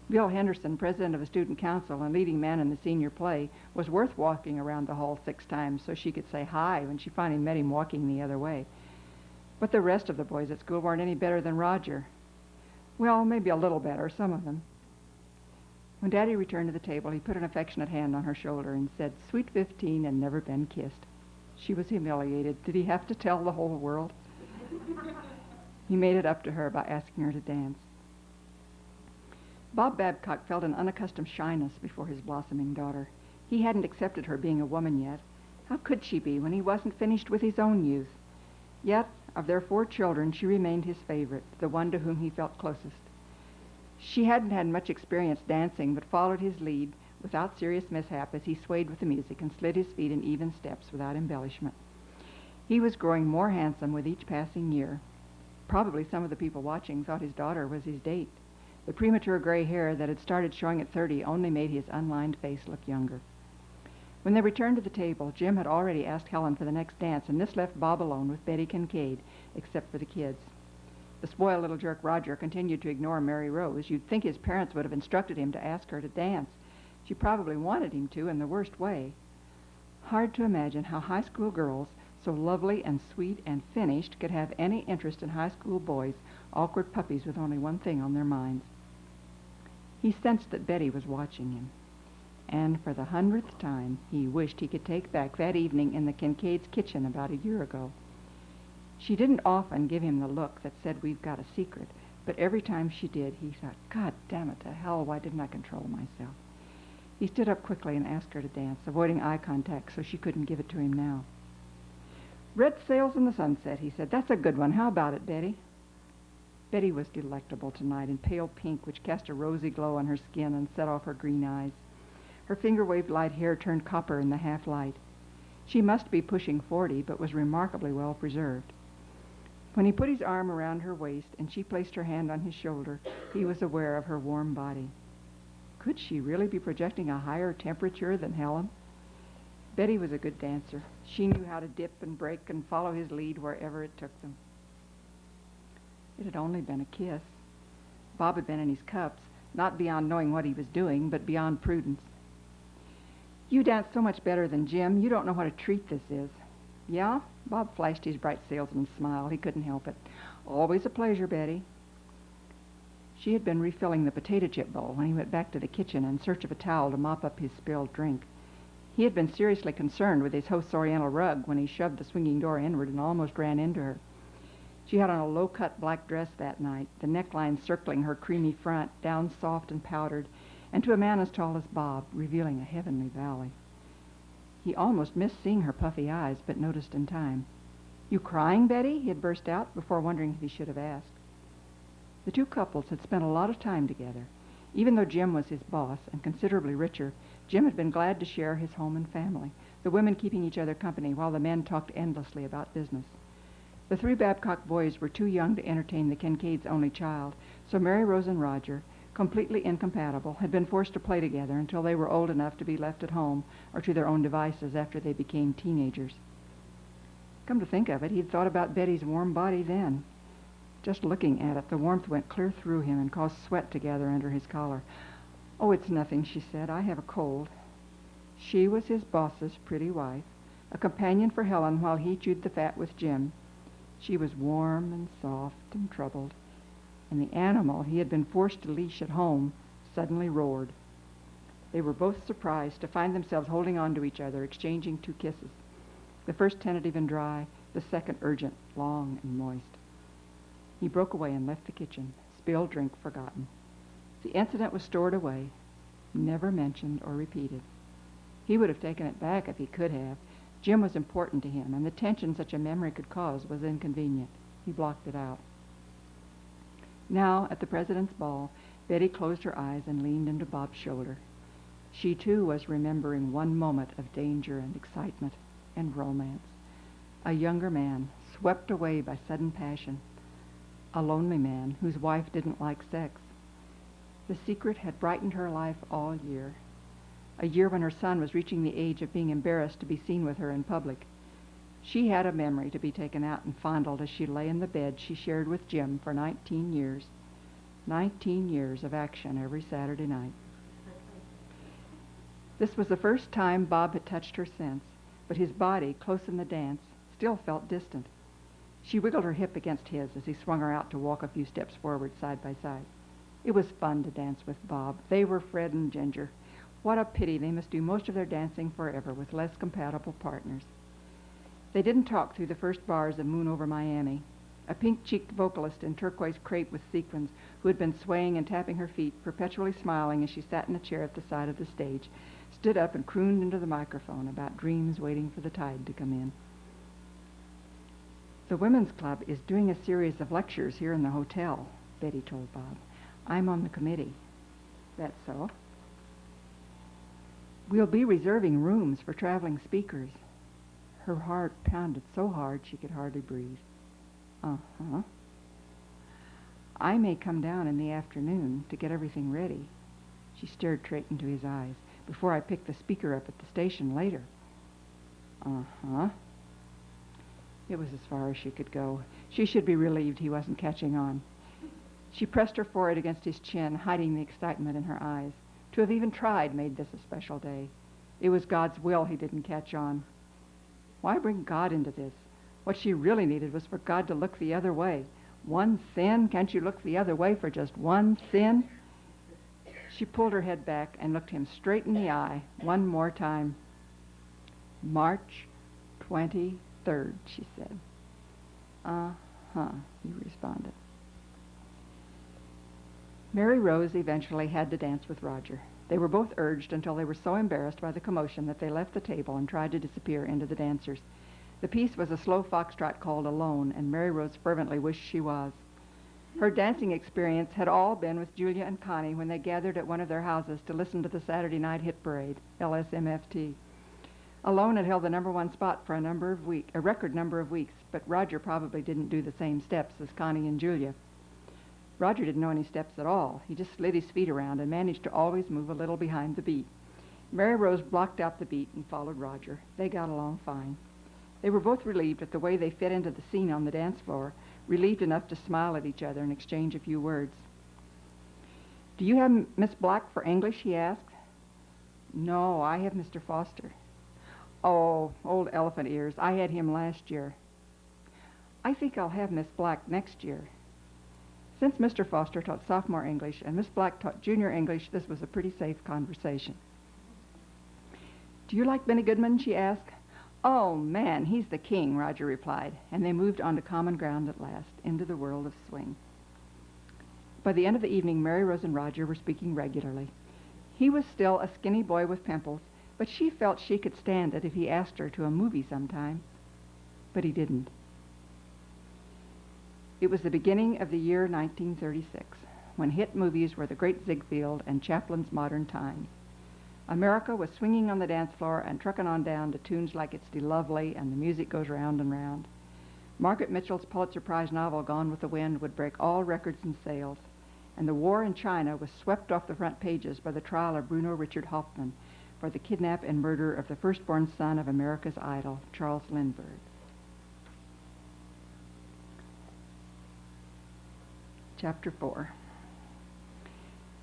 Bill Henderson, president of the student council and leading man in the senior play, was worth walking around the hall 6 times so she could say hi when she finally met him walking the other way. But the rest of the boys at school weren't any better than Roger. Well, maybe a little better, some of them. When Daddy returned to the table, he put an affectionate hand on her shoulder and said, "Sweet 15 and never been kissed." She was humiliated. Did he have to tell the whole world? He made it up to her by asking her to dance. Bob Babcock felt an unaccustomed shyness before his blossoming daughter. He hadn't accepted her being a woman yet. How could she be when he wasn't finished with his own youth? Yet, of their 4 children, she remained his favorite, the one to whom he felt closest. She hadn't had much experience dancing, but followed his lead without serious mishap as he swayed with the music and slid his feet in even steps without embellishment. He was growing more handsome with each passing year. Probably some of the people watching thought his daughter was his date. The premature gray hair that had started showing at 30 only made his unlined face look younger. When they returned to the table, Jim had already asked Helen for the next dance, and this left Bob alone with Betty Kincaid, except for the kids. The spoiled little jerk Roger continued to ignore Mary Rose. You'd think his parents would have instructed him to ask her to dance. She probably wanted him to in the worst way. Hard to imagine how high school girls, so lovely and sweet and finished, could have any interest in high school boys, awkward puppies with only one thing on their minds. He sensed that Betty was watching him, and for the 100th time he wished he could take back that evening in the Kincaids' kitchen about a year ago. She didn't often give him the look that said, "We've got a secret," but every time she did, he thought, "God damn it to hell, why didn't I control myself?" He stood up quickly and asked her to dance, avoiding eye contact so she couldn't give it to him now. "Red Sails in the Sunset," he said. "That's a good one. How about it, Betty?" Betty was delectable tonight in pale pink, which cast a rosy glow on her skin and set off her green eyes. Her finger-waved light hair turned copper in the half-light. She must be pushing 40, but was remarkably well preserved. When he put his arm around her waist and she placed her hand on his shoulder, he was aware of her warm body. Could she really be projecting a higher temperature than Helen? Betty was a good dancer. She knew how to dip and break and follow his lead wherever it took them. It had only been a kiss. Bob had been in his cups, not beyond knowing what he was doing, but beyond prudence. "You dance so much better than Jim. You don't know what a treat this is." "Yeah?" Bob flashed his bright salesman smile. He couldn't help it. "Always a pleasure, Betty." She had been refilling the potato chip bowl when he went back to the kitchen in search of a towel to mop up his spilled drink. He had been seriously concerned with his host's oriental rug when he shoved the swinging door inward and almost ran into her. She had on a low-cut black dress that night, the neckline circling her creamy front, down soft and powdered, and to a man as tall as Bob, revealing a heavenly valley. He almost missed seeing her puffy eyes, but noticed in time. "You crying, Betty?" he had burst out, before wondering if he should have asked. The two couples had spent a lot of time together. Even though Jim was his boss and considerably richer, Jim had been glad to share his home and family, the women keeping each other company while the men talked endlessly about business. The 3 Babcock boys were too young to entertain the Kincaids' only child, so Mary Rose and Roger, completely incompatible, had been forced to play together until they were old enough to be left at home or to their own devices after they became teenagers. Come to think of it, he'd thought about Betty's warm body then. Just looking at it, the warmth went clear through him and caused sweat to gather under his collar. "Oh, it's nothing," she said. "I have a cold." She was his boss's pretty wife, a companion for Helen while he chewed the fat with Jim. She was warm and soft and troubled, and the animal he had been forced to leash at home suddenly roared. They were both surprised to find themselves holding on to each other, exchanging 2 kisses. The first tentative and dry, the second urgent, long and moist. He broke away and left the kitchen, spilled drink forgotten. The incident was stored away, never mentioned or repeated. He would have taken it back if he could have. Jim was important to him, and the tension such a memory could cause was inconvenient. He blocked it out. Now, at the president's ball, Betty closed her eyes and leaned into Bob's shoulder. She, too, was remembering one moment of danger and excitement and romance. A younger man, swept away by sudden passion. A lonely man whose wife didn't like sex. The secret had brightened her life all year. A year when her son was reaching the age of being embarrassed to be seen with her in public. She had a memory to be taken out and fondled as she lay in the bed she shared with Jim for 19 years. 19 years of action every Saturday night. This was the first time Bob had touched her since, but his body, close in the dance, still felt distant. She wiggled her hip against his as he swung her out to walk a few steps forward side by side. It was fun to dance with Bob. They were Fred and Ginger. What a pity they must do most of their dancing forever with less compatible partners. They didn't talk through the first bars of Moon Over Miami. A pink-cheeked vocalist in turquoise crepe with sequins who had been swaying and tapping her feet, perpetually smiling as she sat in a chair at the side of the stage, stood up and crooned into the microphone about dreams waiting for the tide to come in. "The Women's Club is doing a series of lectures here in the hotel," Betty told Bob. "I'm on the committee." "That's so." "We'll be reserving rooms for traveling speakers." Her heart pounded so hard she could hardly breathe. "Uh-huh." "I may come down in the afternoon to get everything ready." She stared straight into his eyes. "Before I pick the speaker up at the station later." "Uh-huh." It was as far as she could go. She should be relieved he wasn't catching on. She pressed her forehead against his chin, hiding the excitement in her eyes. To have even tried made this a special day. It was God's will he didn't catch on. Why bring God into this? What she really needed was for God to look the other way. One sin? Can't you look the other way for just one sin? She pulled her head back and looked him straight in the eye one more time. "March 23rd, she said. "Uh-huh," he responded. Mary Rose eventually had to dance with Roger. They were both urged until they were so embarrassed by the commotion that they left the table and tried to disappear into the dancers. The piece was a slow foxtrot called Alone, and Mary Rose fervently wished she was. Her dancing experience had all been with Julia and Connie when they gathered at one of their houses to listen to the Saturday Night Hit Parade, LSMFT. Alone had held the #1 spot for a record number of weeks, but Roger probably didn't do the same steps as Connie and Julia. Roger didn't know any steps at all. He just slid his feet around and managed to always move a little behind the beat. Mary Rose blocked out the beat and followed Roger. They got along fine. They were both relieved at the way they fit into the scene on the dance floor, relieved enough to smile at each other and exchange a few words. "Do you have Miss Black for English?" he asked. "No, I have Mr. Foster." "Oh, old elephant ears. I had him last year." "I think I'll have Miss Black next year." Since Mr. Foster taught sophomore English and Miss Black taught junior English, this was a pretty safe conversation. "Do you like Benny Goodman?" she asked. "Oh, man, he's the king," Roger replied, and they moved on to common ground at last, into the world of swing. By the end of the evening, Mary Rose and Roger were speaking regularly. He was still a skinny boy with pimples, but she felt she could stand it if he asked her to a movie sometime. But he didn't. It was the beginning of the year 1936, when hit movies were The Great Ziegfeld and Chaplin's Modern Times. America was swinging on the dance floor and trucking on down to tunes like It's the Lovely and The Music Goes Round and Round. Margaret Mitchell's Pulitzer Prize novel Gone with the Wind would break all records in sales. and the war in China was swept off the front pages by the trial of Bruno Richard Hoffman for the kidnap and murder of the firstborn son of America's idol, Charles Lindbergh. Chapter 4.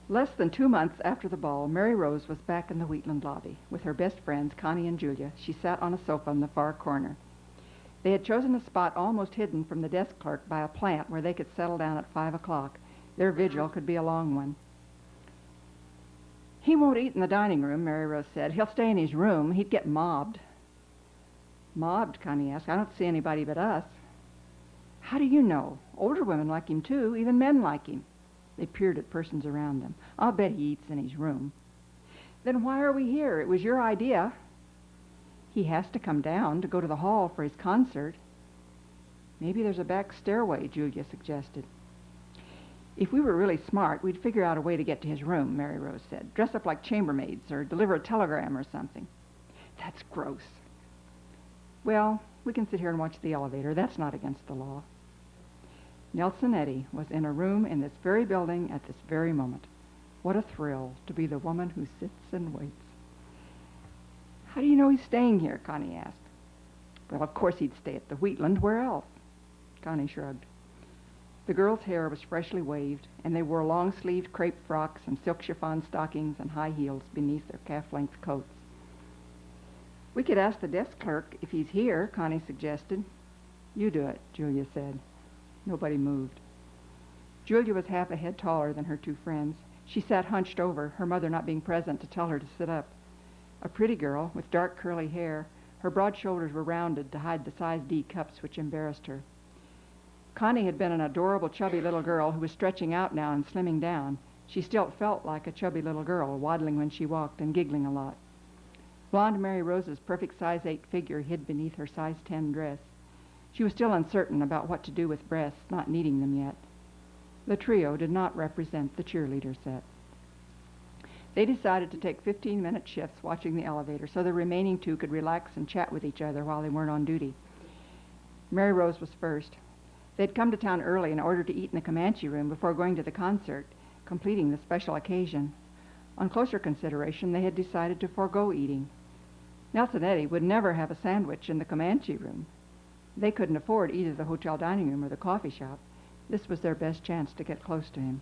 Less than 2 months after the ball, Mary Rose was back in the Wheatland lobby. With her best friends, Connie and Julia, she sat on a sofa in the far corner. They had chosen a spot almost hidden from the desk clerk by a plant where they could settle down at 5 o'clock. Their vigil could be a long one. "He won't eat in the dining room," Mary Rose said. "He'll stay in his room. He'd get mobbed." "Mobbed?" Connie asked. "I don't see anybody but us." "How do you know? Older women like him, too. Even men like him." They peered at persons around them. "I'll bet he eats in his room." "Then why are we here? It was your idea." "He has to come down to go to the hall for his concert." "Maybe there's a back stairway," Julia suggested. "If we were really smart, we'd figure out a way to get to his room," Mary Rose said. "Dress up like chambermaids or deliver a telegram or something." "That's gross." "Well, we can sit here and watch the elevator. That's not against the law." Nelson Eddy was in a room in this very building at this very moment. What a thrill to be the woman who sits and waits. "How do you know he's staying here?" Connie asked. "Well, of course he'd stay at the Wheatland. Where else?" Connie shrugged. The girls' hair was freshly waved, and they wore long-sleeved crepe frocks and silk chiffon stockings and high heels beneath their calf-length coats. "We could ask the desk clerk if he's here," Connie suggested. "You do it," Julia said. Nobody moved. Julia was half a head taller than her two friends. She sat hunched over, her mother not being present to tell her to sit up. A pretty girl with dark curly hair, her broad shoulders were rounded to hide the size D cups which embarrassed her. Connie had been an adorable chubby little girl who was stretching out now and slimming down. She still felt like a chubby little girl, waddling when she walked and giggling a lot. Blonde Mary Rose's perfect size 8 figure hid beneath her size 10 dress. She was still uncertain about what to do with breasts, not needing them yet. The trio did not represent the cheerleader set. They decided to take 15-minute shifts watching the elevator so the remaining two could relax and chat with each other while they weren't on duty. Mary Rose was first. They'd come to town early in order to eat in the Comanche room before going to the concert, completing the special occasion. On closer consideration, they had decided to forego eating. Nelson Eddy would never have a sandwich in the Comanche room. They couldn't afford either the hotel dining room or the coffee shop. This was their best chance to get close to him.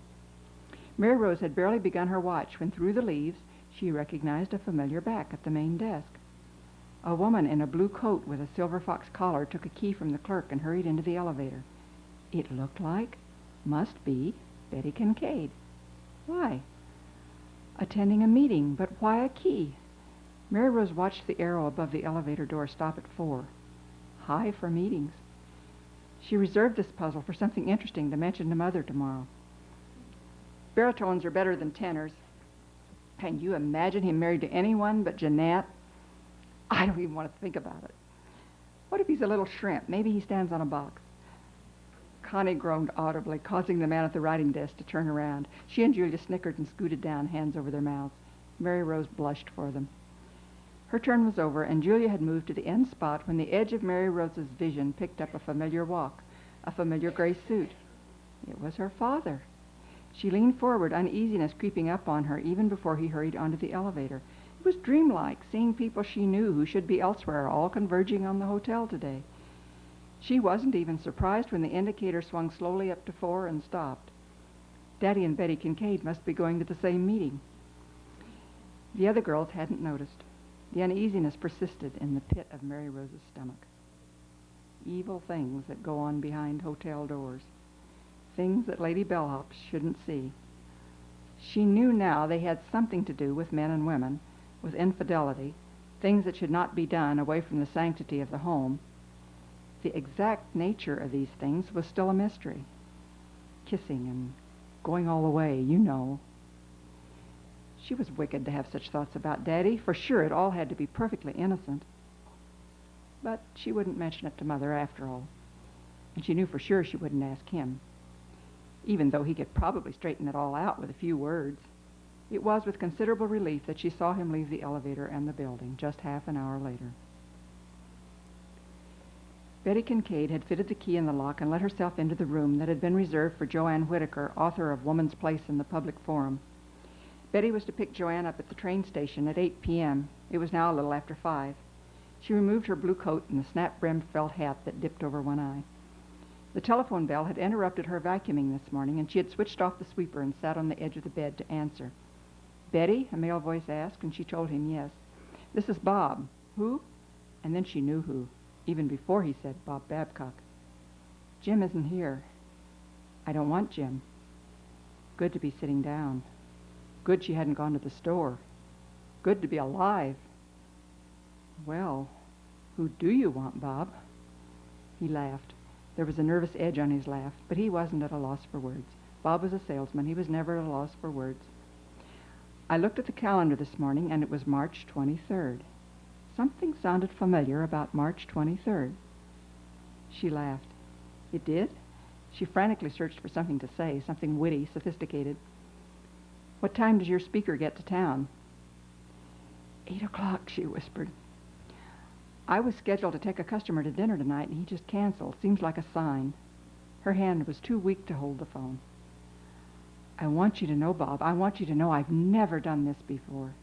Mary Rose had barely begun her watch when through the leaves she recognized a familiar back at the main desk. A woman in a blue coat with a silver fox collar took a key from the clerk and hurried into the elevator. It looked like, must be, Betty Kincaid. Why? Attending a meeting, but why a key? Mary Rose watched the arrow above the elevator door stop at 4. High for meetings. She reserved this puzzle for something interesting to mention to Mother tomorrow. Baritones are better than tenors. Can you imagine him married to anyone but Jeanette? I don't even want to think about it. What if he's a little shrimp? Maybe he stands on a box. Connie groaned audibly, causing the man at the writing desk to turn around. She and Julia snickered and scooted down, hands over their mouths. Mary Rose blushed for them. Her turn was over, and Julia had moved to the end spot when the edge of Mary Rose's vision picked up a familiar walk, a familiar gray suit. It was her father. She leaned forward, uneasiness creeping up on her even before he hurried onto the elevator. It was dreamlike, seeing people she knew who should be elsewhere, all converging on the hotel today. She wasn't even surprised when the indicator swung slowly up to 4 and stopped. Daddy and Betty Kincaid must be going to the same meeting. The other girls hadn't noticed. The uneasiness persisted in the pit of Mary Rose's stomach. Evil things that go on behind hotel doors. Things that Lady Bellhops shouldn't see. She knew now they had something to do with men and women, with infidelity, things that should not be done away from the sanctity of the home. The exact nature of these things was still a mystery. Kissing and going all the way, you know. She was wicked to have such thoughts about Daddy. For sure, it all had to be perfectly innocent. But she wouldn't mention it to Mother after all. And she knew for sure she wouldn't ask him, even though he could probably straighten it all out with a few words. It was with considerable relief that she saw him leave the elevator and the building just half an hour later. Betty Kincaid had fitted the key in the lock and let herself into the room that had been reserved for Joanne Whitaker, author of Woman's Place in the Public Forum. Betty was to pick Joanne up at the train station at 8 p.m. It was now a little after 5. She removed her blue coat and the snap-brimmed felt hat that dipped over one eye. The telephone bell had interrupted her vacuuming this morning, and she had switched off the sweeper and sat on the edge of the bed to answer. "Betty?" a male voice asked, and she told him yes. "This is Bob." "Who?" And then she knew who, even before he said Bob Babcock. "Jim isn't here." "I don't want Jim." Good to be sitting down. Good she hadn't gone to the store. Good to be alive. "Well, who do you want, Bob?" He laughed. There was a nervous edge on his laugh, but he wasn't at a loss for words. Bob was a salesman. He was never at a loss for words. "I looked at the calendar this morning, and it was March 23rd. Something sounded familiar about March 23rd. She laughed. "It did?" She frantically searched for something to say, something witty, sophisticated. "What time does your speaker get to town?" 8 o'clock, she whispered. "I was scheduled to take a customer to dinner tonight, and he just canceled. Seems like a sign." Her hand was too weak to hold the phone. "I want you to know, Bob, I want you to know I've never done this before."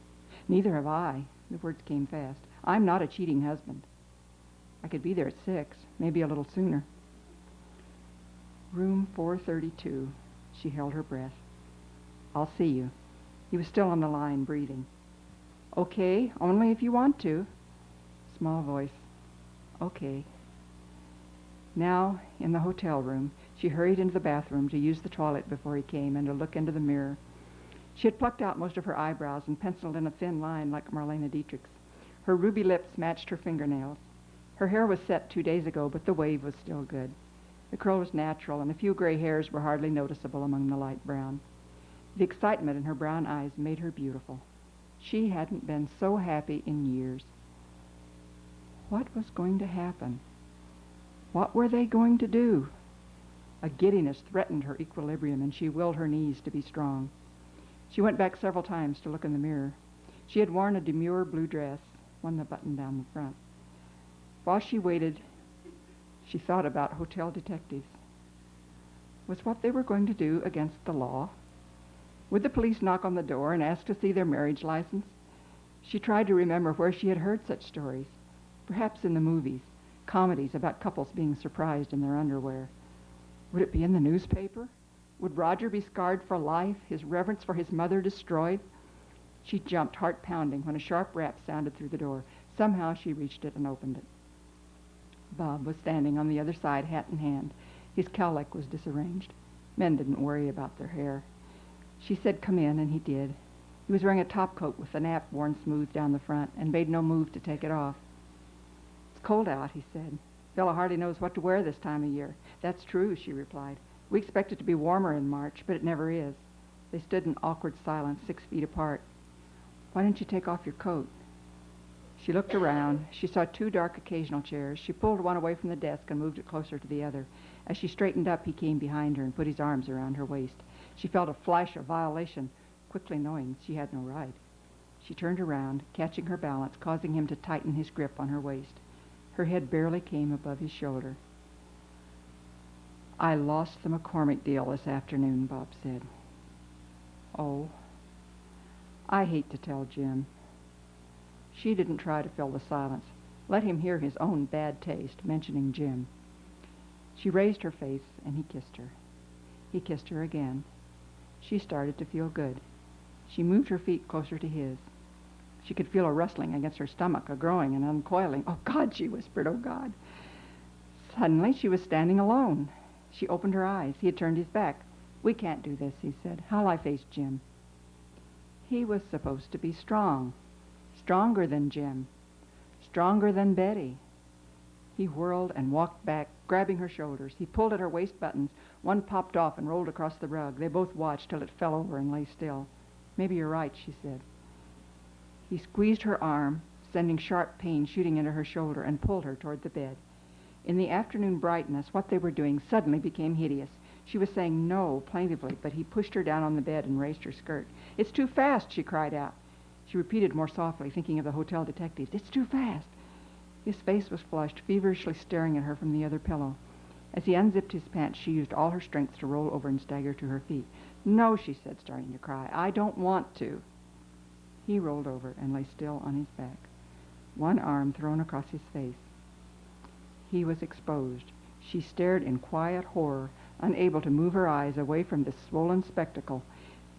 "Neither have I." The words came fast. "I'm not a cheating husband." "I could be there at 6, maybe a little sooner." Room 432. She held her breath. "I'll see you." He was still on the line, breathing. "Okay, only if you want to." Small voice. "Okay." Now, in the hotel room, she hurried into the bathroom to use the toilet before he came and to look into the mirror. She had plucked out most of her eyebrows and penciled in a thin line like Marlene Dietrich's. Her ruby lips matched her fingernails. Her hair was set 2 days ago, but the wave was still good. The curl was natural, and a few gray hairs were hardly noticeable among the light brown. The excitement in her brown eyes made her beautiful. She hadn't been so happy in years. What was going to happen? What were they going to do? A giddiness threatened her equilibrium, and she willed her knees to be strong. She went back several times to look in the mirror. She had worn a demure blue dress, one that buttoned down the front. While she waited, she thought about hotel detectives. Was what they were going to do against the law? Would the police knock on the door and ask to see their marriage license? She tried to remember where she had heard such stories. Perhaps in the movies, comedies about couples being surprised in their underwear. Would it be in the newspaper? Would Roger be scarred for life, his reverence for his mother destroyed? She jumped, heart pounding, when a sharp rap sounded through the door. Somehow she reached it and opened it. Bob was standing on the other side, hat in hand. His cowlick was disarranged. Men didn't worry about their hair. She said, "Come in," and he did. He was wearing a topcoat with the nap worn smooth down the front and made no move to take it off. "It's cold out," he said. "Fellow hardly knows what to wear this time of year." "That's true," she replied. "We expect it to be warmer in March, but it never is." They stood in awkward silence, 6 feet apart. "Why don't you take off your coat?" She looked around. She saw 2 dark occasional chairs. She pulled one away from the desk and moved it closer to the other. As she straightened up, he came behind her and put his arms around her waist. She felt a flash of violation, quickly knowing she had no right. She turned around, catching her balance, causing him to tighten his grip on her waist. Her head barely came above his shoulder. "I lost the McCormick deal this afternoon," Bob said. "Oh." "I hate to tell Jim." She didn't try to fill the silence. Let him hear his own bad taste, mentioning Jim. She raised her face, and he kissed her. He kissed her again. She started to feel good. She moved her feet closer to his. She could feel a rustling against her stomach, a growing and uncoiling. "Oh, God," she whispered, "oh, God." Suddenly, she was standing alone. She opened her eyes. He had turned his back. "We can't do this," he said. "How'll I face Jim?" He was supposed to be strong. Stronger than Jim. Stronger than Betty. He whirled and walked back, grabbing her shoulders. He pulled at her waist buttons. One popped off and rolled across the rug. They both watched till it fell over and lay still. "Maybe you're right," she said. He squeezed her arm, sending sharp pain shooting into her shoulder, and pulled her toward the bed. In the afternoon brightness, what they were doing suddenly became hideous. She was saying no plaintively, but he pushed her down on the bed and raised her skirt. "It's too fast," she cried out. She repeated more softly, thinking of the hotel detectives. "It's too fast." His face was flushed, feverishly staring at her from the other pillow. As he unzipped his pants, she used all her strength to roll over and stagger to her feet. "No," she said, starting to cry. "I don't want to." He rolled over and lay still on his back, one arm thrown across his face. He was exposed. She stared in quiet horror, unable to move her eyes away from this swollen spectacle,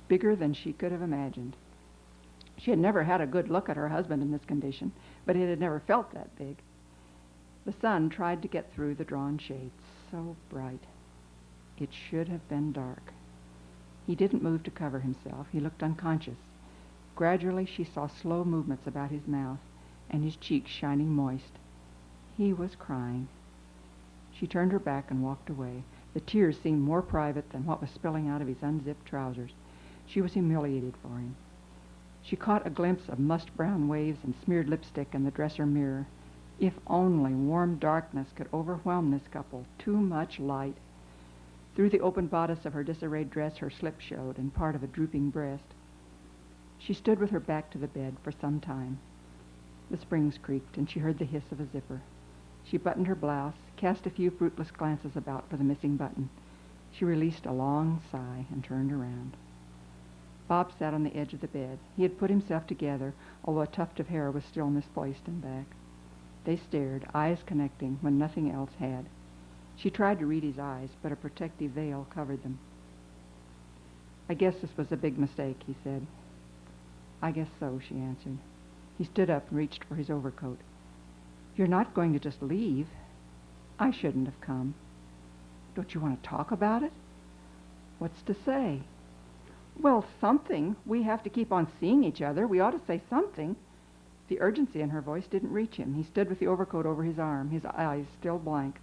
bigger than she could have imagined. She had never had a good look at her husband in this condition, but it had never felt that big. The sun tried to get through the drawn shades. So bright. It should have been dark. He didn't move to cover himself. He looked unconscious. Gradually she saw slow movements about his mouth and his cheeks shining moist. He was crying. She turned her back and walked away. The tears seemed more private than what was spilling out of his unzipped trousers. She was humiliated for him. She caught a glimpse of must-brown waves and smeared lipstick in the dresser mirror. If only warm darkness could overwhelm this couple. Too much light. Through the open bodice of her disarrayed dress, her slip showed and part of a drooping breast. She stood with her back to the bed for some time. The springs creaked, and she heard the hiss of a zipper. She buttoned her blouse, cast a few fruitless glances about for the missing button. She released a long sigh and turned around. Bob sat on the edge of the bed. He had put himself together, although a tuft of hair was still misplaced in back. They stared, eyes connecting when nothing else had. She tried to read his eyes, but a protective veil covered them. "I guess this was a big mistake," he said. "I guess so," she answered. He stood up and reached for his overcoat. "You're not going to just leave?" "I shouldn't have come." "Don't you want to talk about it?" "What's to say?" "Well, something. We have to keep on seeing each other. We ought to say something." The urgency in her voice didn't reach him. He stood with the overcoat over his arm, his eyes still blank.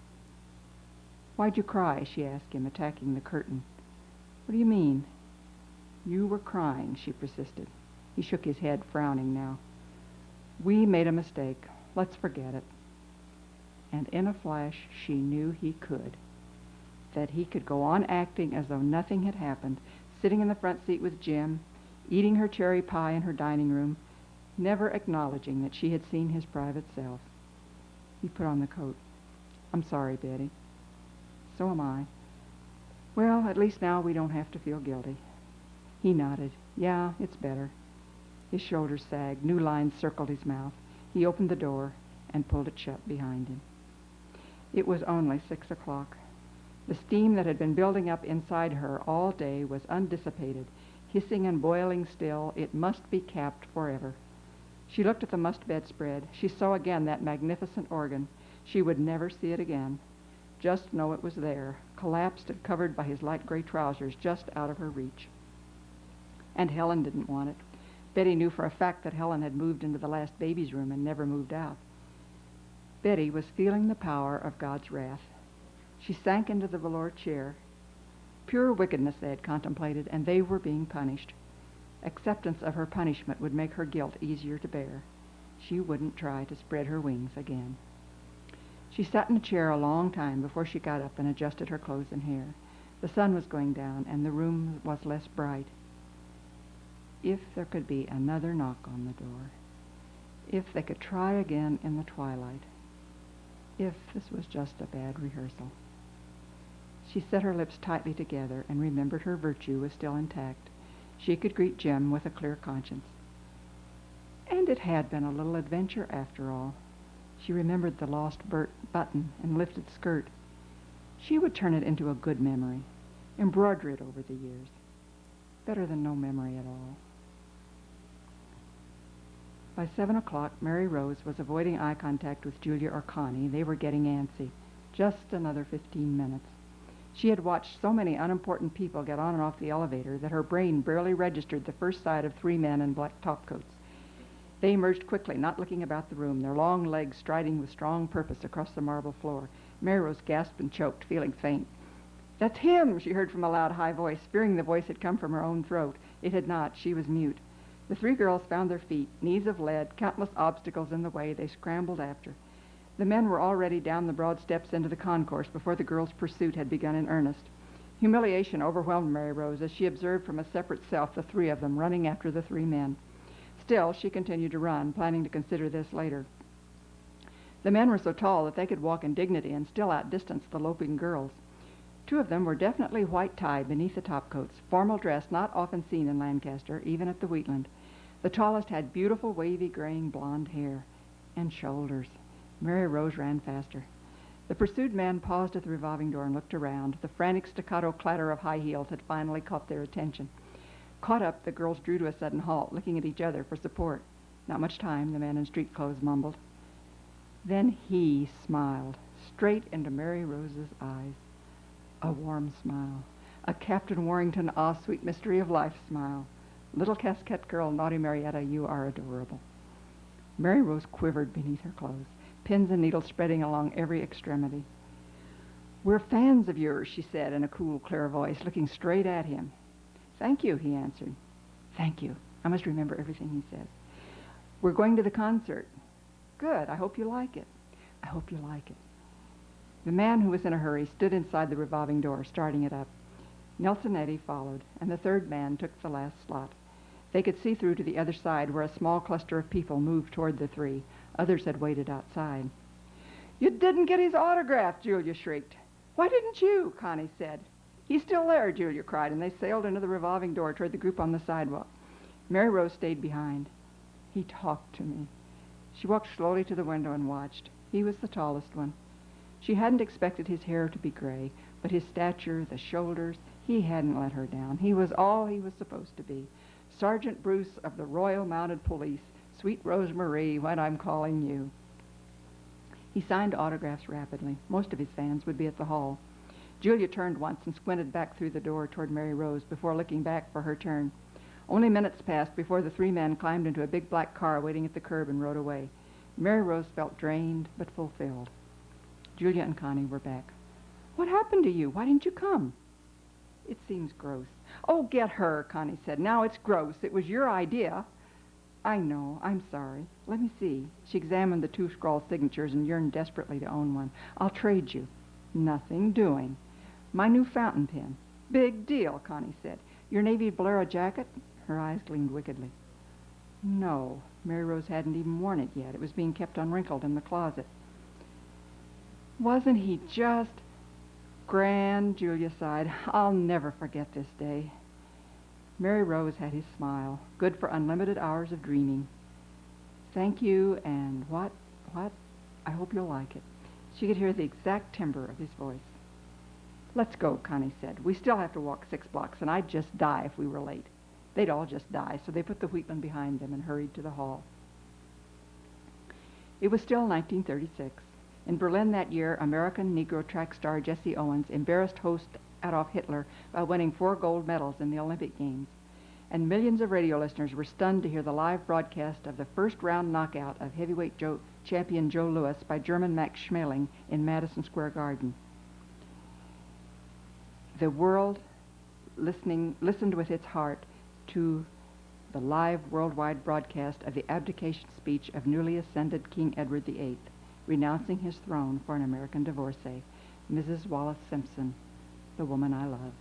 "Why'd you cry?" she asked him, attacking the curtain. "What do you mean?" "You were crying," she persisted. He shook his head, frowning now. "We made a mistake. Let's forget it." And in a flash she knew he could. That he could go on acting as though nothing had happened, sitting in the front seat with Jim, eating her cherry pie in her dining room, never acknowledging that she had seen his private self. He put on the coat. "I'm sorry, Betty." "So am I." "Well, at least now we don't have to feel guilty." He nodded. "Yeah, it's better." His shoulders sagged. New lines circled his mouth. He opened the door and pulled it shut behind him. It was only 6 o'clock. The steam that had been building up inside her all day was undissipated, hissing and boiling still. It must be capped forever. She looked at the mussed bedspread. She saw again that magnificent organ. She would never see it again. Just know it was there, collapsed and covered by his light gray trousers, just out of her reach. And Helen didn't want it. Betty knew for a fact that Helen had moved into the last baby's room and never moved out. Betty was feeling the power of God's wrath. She sank into the velour chair. Pure wickedness they had contemplated, and they were being punished. Acceptance of her punishment would make her guilt easier to bear. She wouldn't try to spread her wings again. She sat in a chair a long time before she got up and adjusted her clothes and hair. The sun was going down, and the room was less bright. If there could be another knock on the door. If they could try again in the twilight. If this was just a bad rehearsal. She set her lips tightly together and remembered her virtue was still intact. She could greet Jim with a clear conscience. And it had been a little adventure after all. She remembered the lost button and lifted skirt. She would turn it into a good memory, embroider it over the years. Better than no memory at all. By 7 o'clock, Mary Rose was avoiding eye contact with Julia or Connie. They were getting antsy. Just another 15 minutes. She had watched so many unimportant people get on and off the elevator that her brain barely registered the first sight of 3 men in black topcoats. They emerged quickly, not looking about the room, their long legs striding with strong purpose across the marble floor. Mary Rose gasped and choked, feeling faint. "That's him," she heard from a loud, high voice, fearing the voice had come from her own throat. It had not. She was mute. The 3 girls found their feet, knees of lead, countless obstacles in the way. They scrambled after. The men were already down the broad steps into the concourse before the girls' pursuit had begun in earnest. Humiliation overwhelmed Mary Rose as she observed from a separate self the 3 of them running after the 3 men. Still, she continued to run, planning to consider this later. The men were so tall that they could walk in dignity and still outdistance the loping girls. Two of them were definitely white-tied beneath the topcoats, formal dress not often seen in Lancaster, even at the Wheatland. The tallest had beautiful, wavy, graying blonde hair and shoulders. Mary Rose ran faster. The pursued man paused at the revolving door and looked around. The frantic staccato clatter of high heels had finally caught their attention. Caught up, the girls drew to a sudden halt, looking at each other for support. Not much time, the man in street clothes mumbled. Then he smiled, straight into Mary Rose's eyes. A warm smile. A Captain Warrington, sweet mystery of life smile. Little casquette girl, naughty Marietta, you are adorable. Mary Rose quivered beneath her clothes, pins and needles spreading along every extremity. We're fans of yours, she said in a cool, clear voice, looking straight at him. Thank you, he answered. Thank you. I must remember everything he says. We're going to the concert. Good. I hope you like it. I hope you like it. The man, who was in a hurry, stood inside the revolving door, starting it up. Nelson Eddy followed, and the third man took the last slot. They could see through to the other side, where a small cluster of people moved toward the three. Others had waited outside. You didn't get his autograph, Julia shrieked. Why didn't you? Connie said. He's still there, Julia cried, and they sailed into the revolving door toward the group on the sidewalk. Mary Rose stayed behind. He talked to me. She walked slowly to the window and watched. He was the tallest one. She hadn't expected his hair to be gray, but his stature, the shoulders, he hadn't let her down. He was all he was supposed to be. Sergeant Bruce of the Royal Mounted Police, sweet Rose Marie, when I'm calling you. He signed autographs rapidly. Most of his fans would be at the hall. Julia turned once and squinted back through the door toward Mary Rose before looking back for her turn. Only minutes passed before the three men climbed into a big black car waiting at the curb and rode away. Mary Rose felt drained but fulfilled. Julia and Connie were back. What happened to you? Why didn't you come? It seems gross. Oh, get her, Connie said. Now it's gross. It was your idea. I know. I'm sorry. Let me see. She examined the two scrawled signatures and yearned desperately to own one. I'll trade you. Nothing doing. My new fountain pen. Big deal, Connie said. Your navy bolero jacket? Her eyes gleamed wickedly. No. Mary Rose hadn't even worn it yet. It was being kept unwrinkled in the closet. Wasn't he just grand? Julia sighed. I'll never forget this day. Mary Rose had his smile, good for unlimited hours of dreaming. Thank you, and what? I hope you'll like it. She could hear the exact timbre of his voice. Let's go, Connie said. We still have to walk 6 blocks, and I'd just die if we were late. They'd all just die, so they put the Wheatland behind them and hurried to the hall. It was still 1936. In Berlin that year, American Negro track star Jesse Owens embarrassed host Adolf Hitler by winning 4 gold medals in the Olympic Games. And millions of radio listeners were stunned to hear the live broadcast of the first-round knockout of heavyweight champion Joe Louis by German Max Schmeling in Madison Square Garden. The world listened with its heart to the live worldwide broadcast of the abdication speech of newly ascended King Edward VIII, renouncing his throne for an American divorcee, Mrs. Wallace Simpson, the woman I love.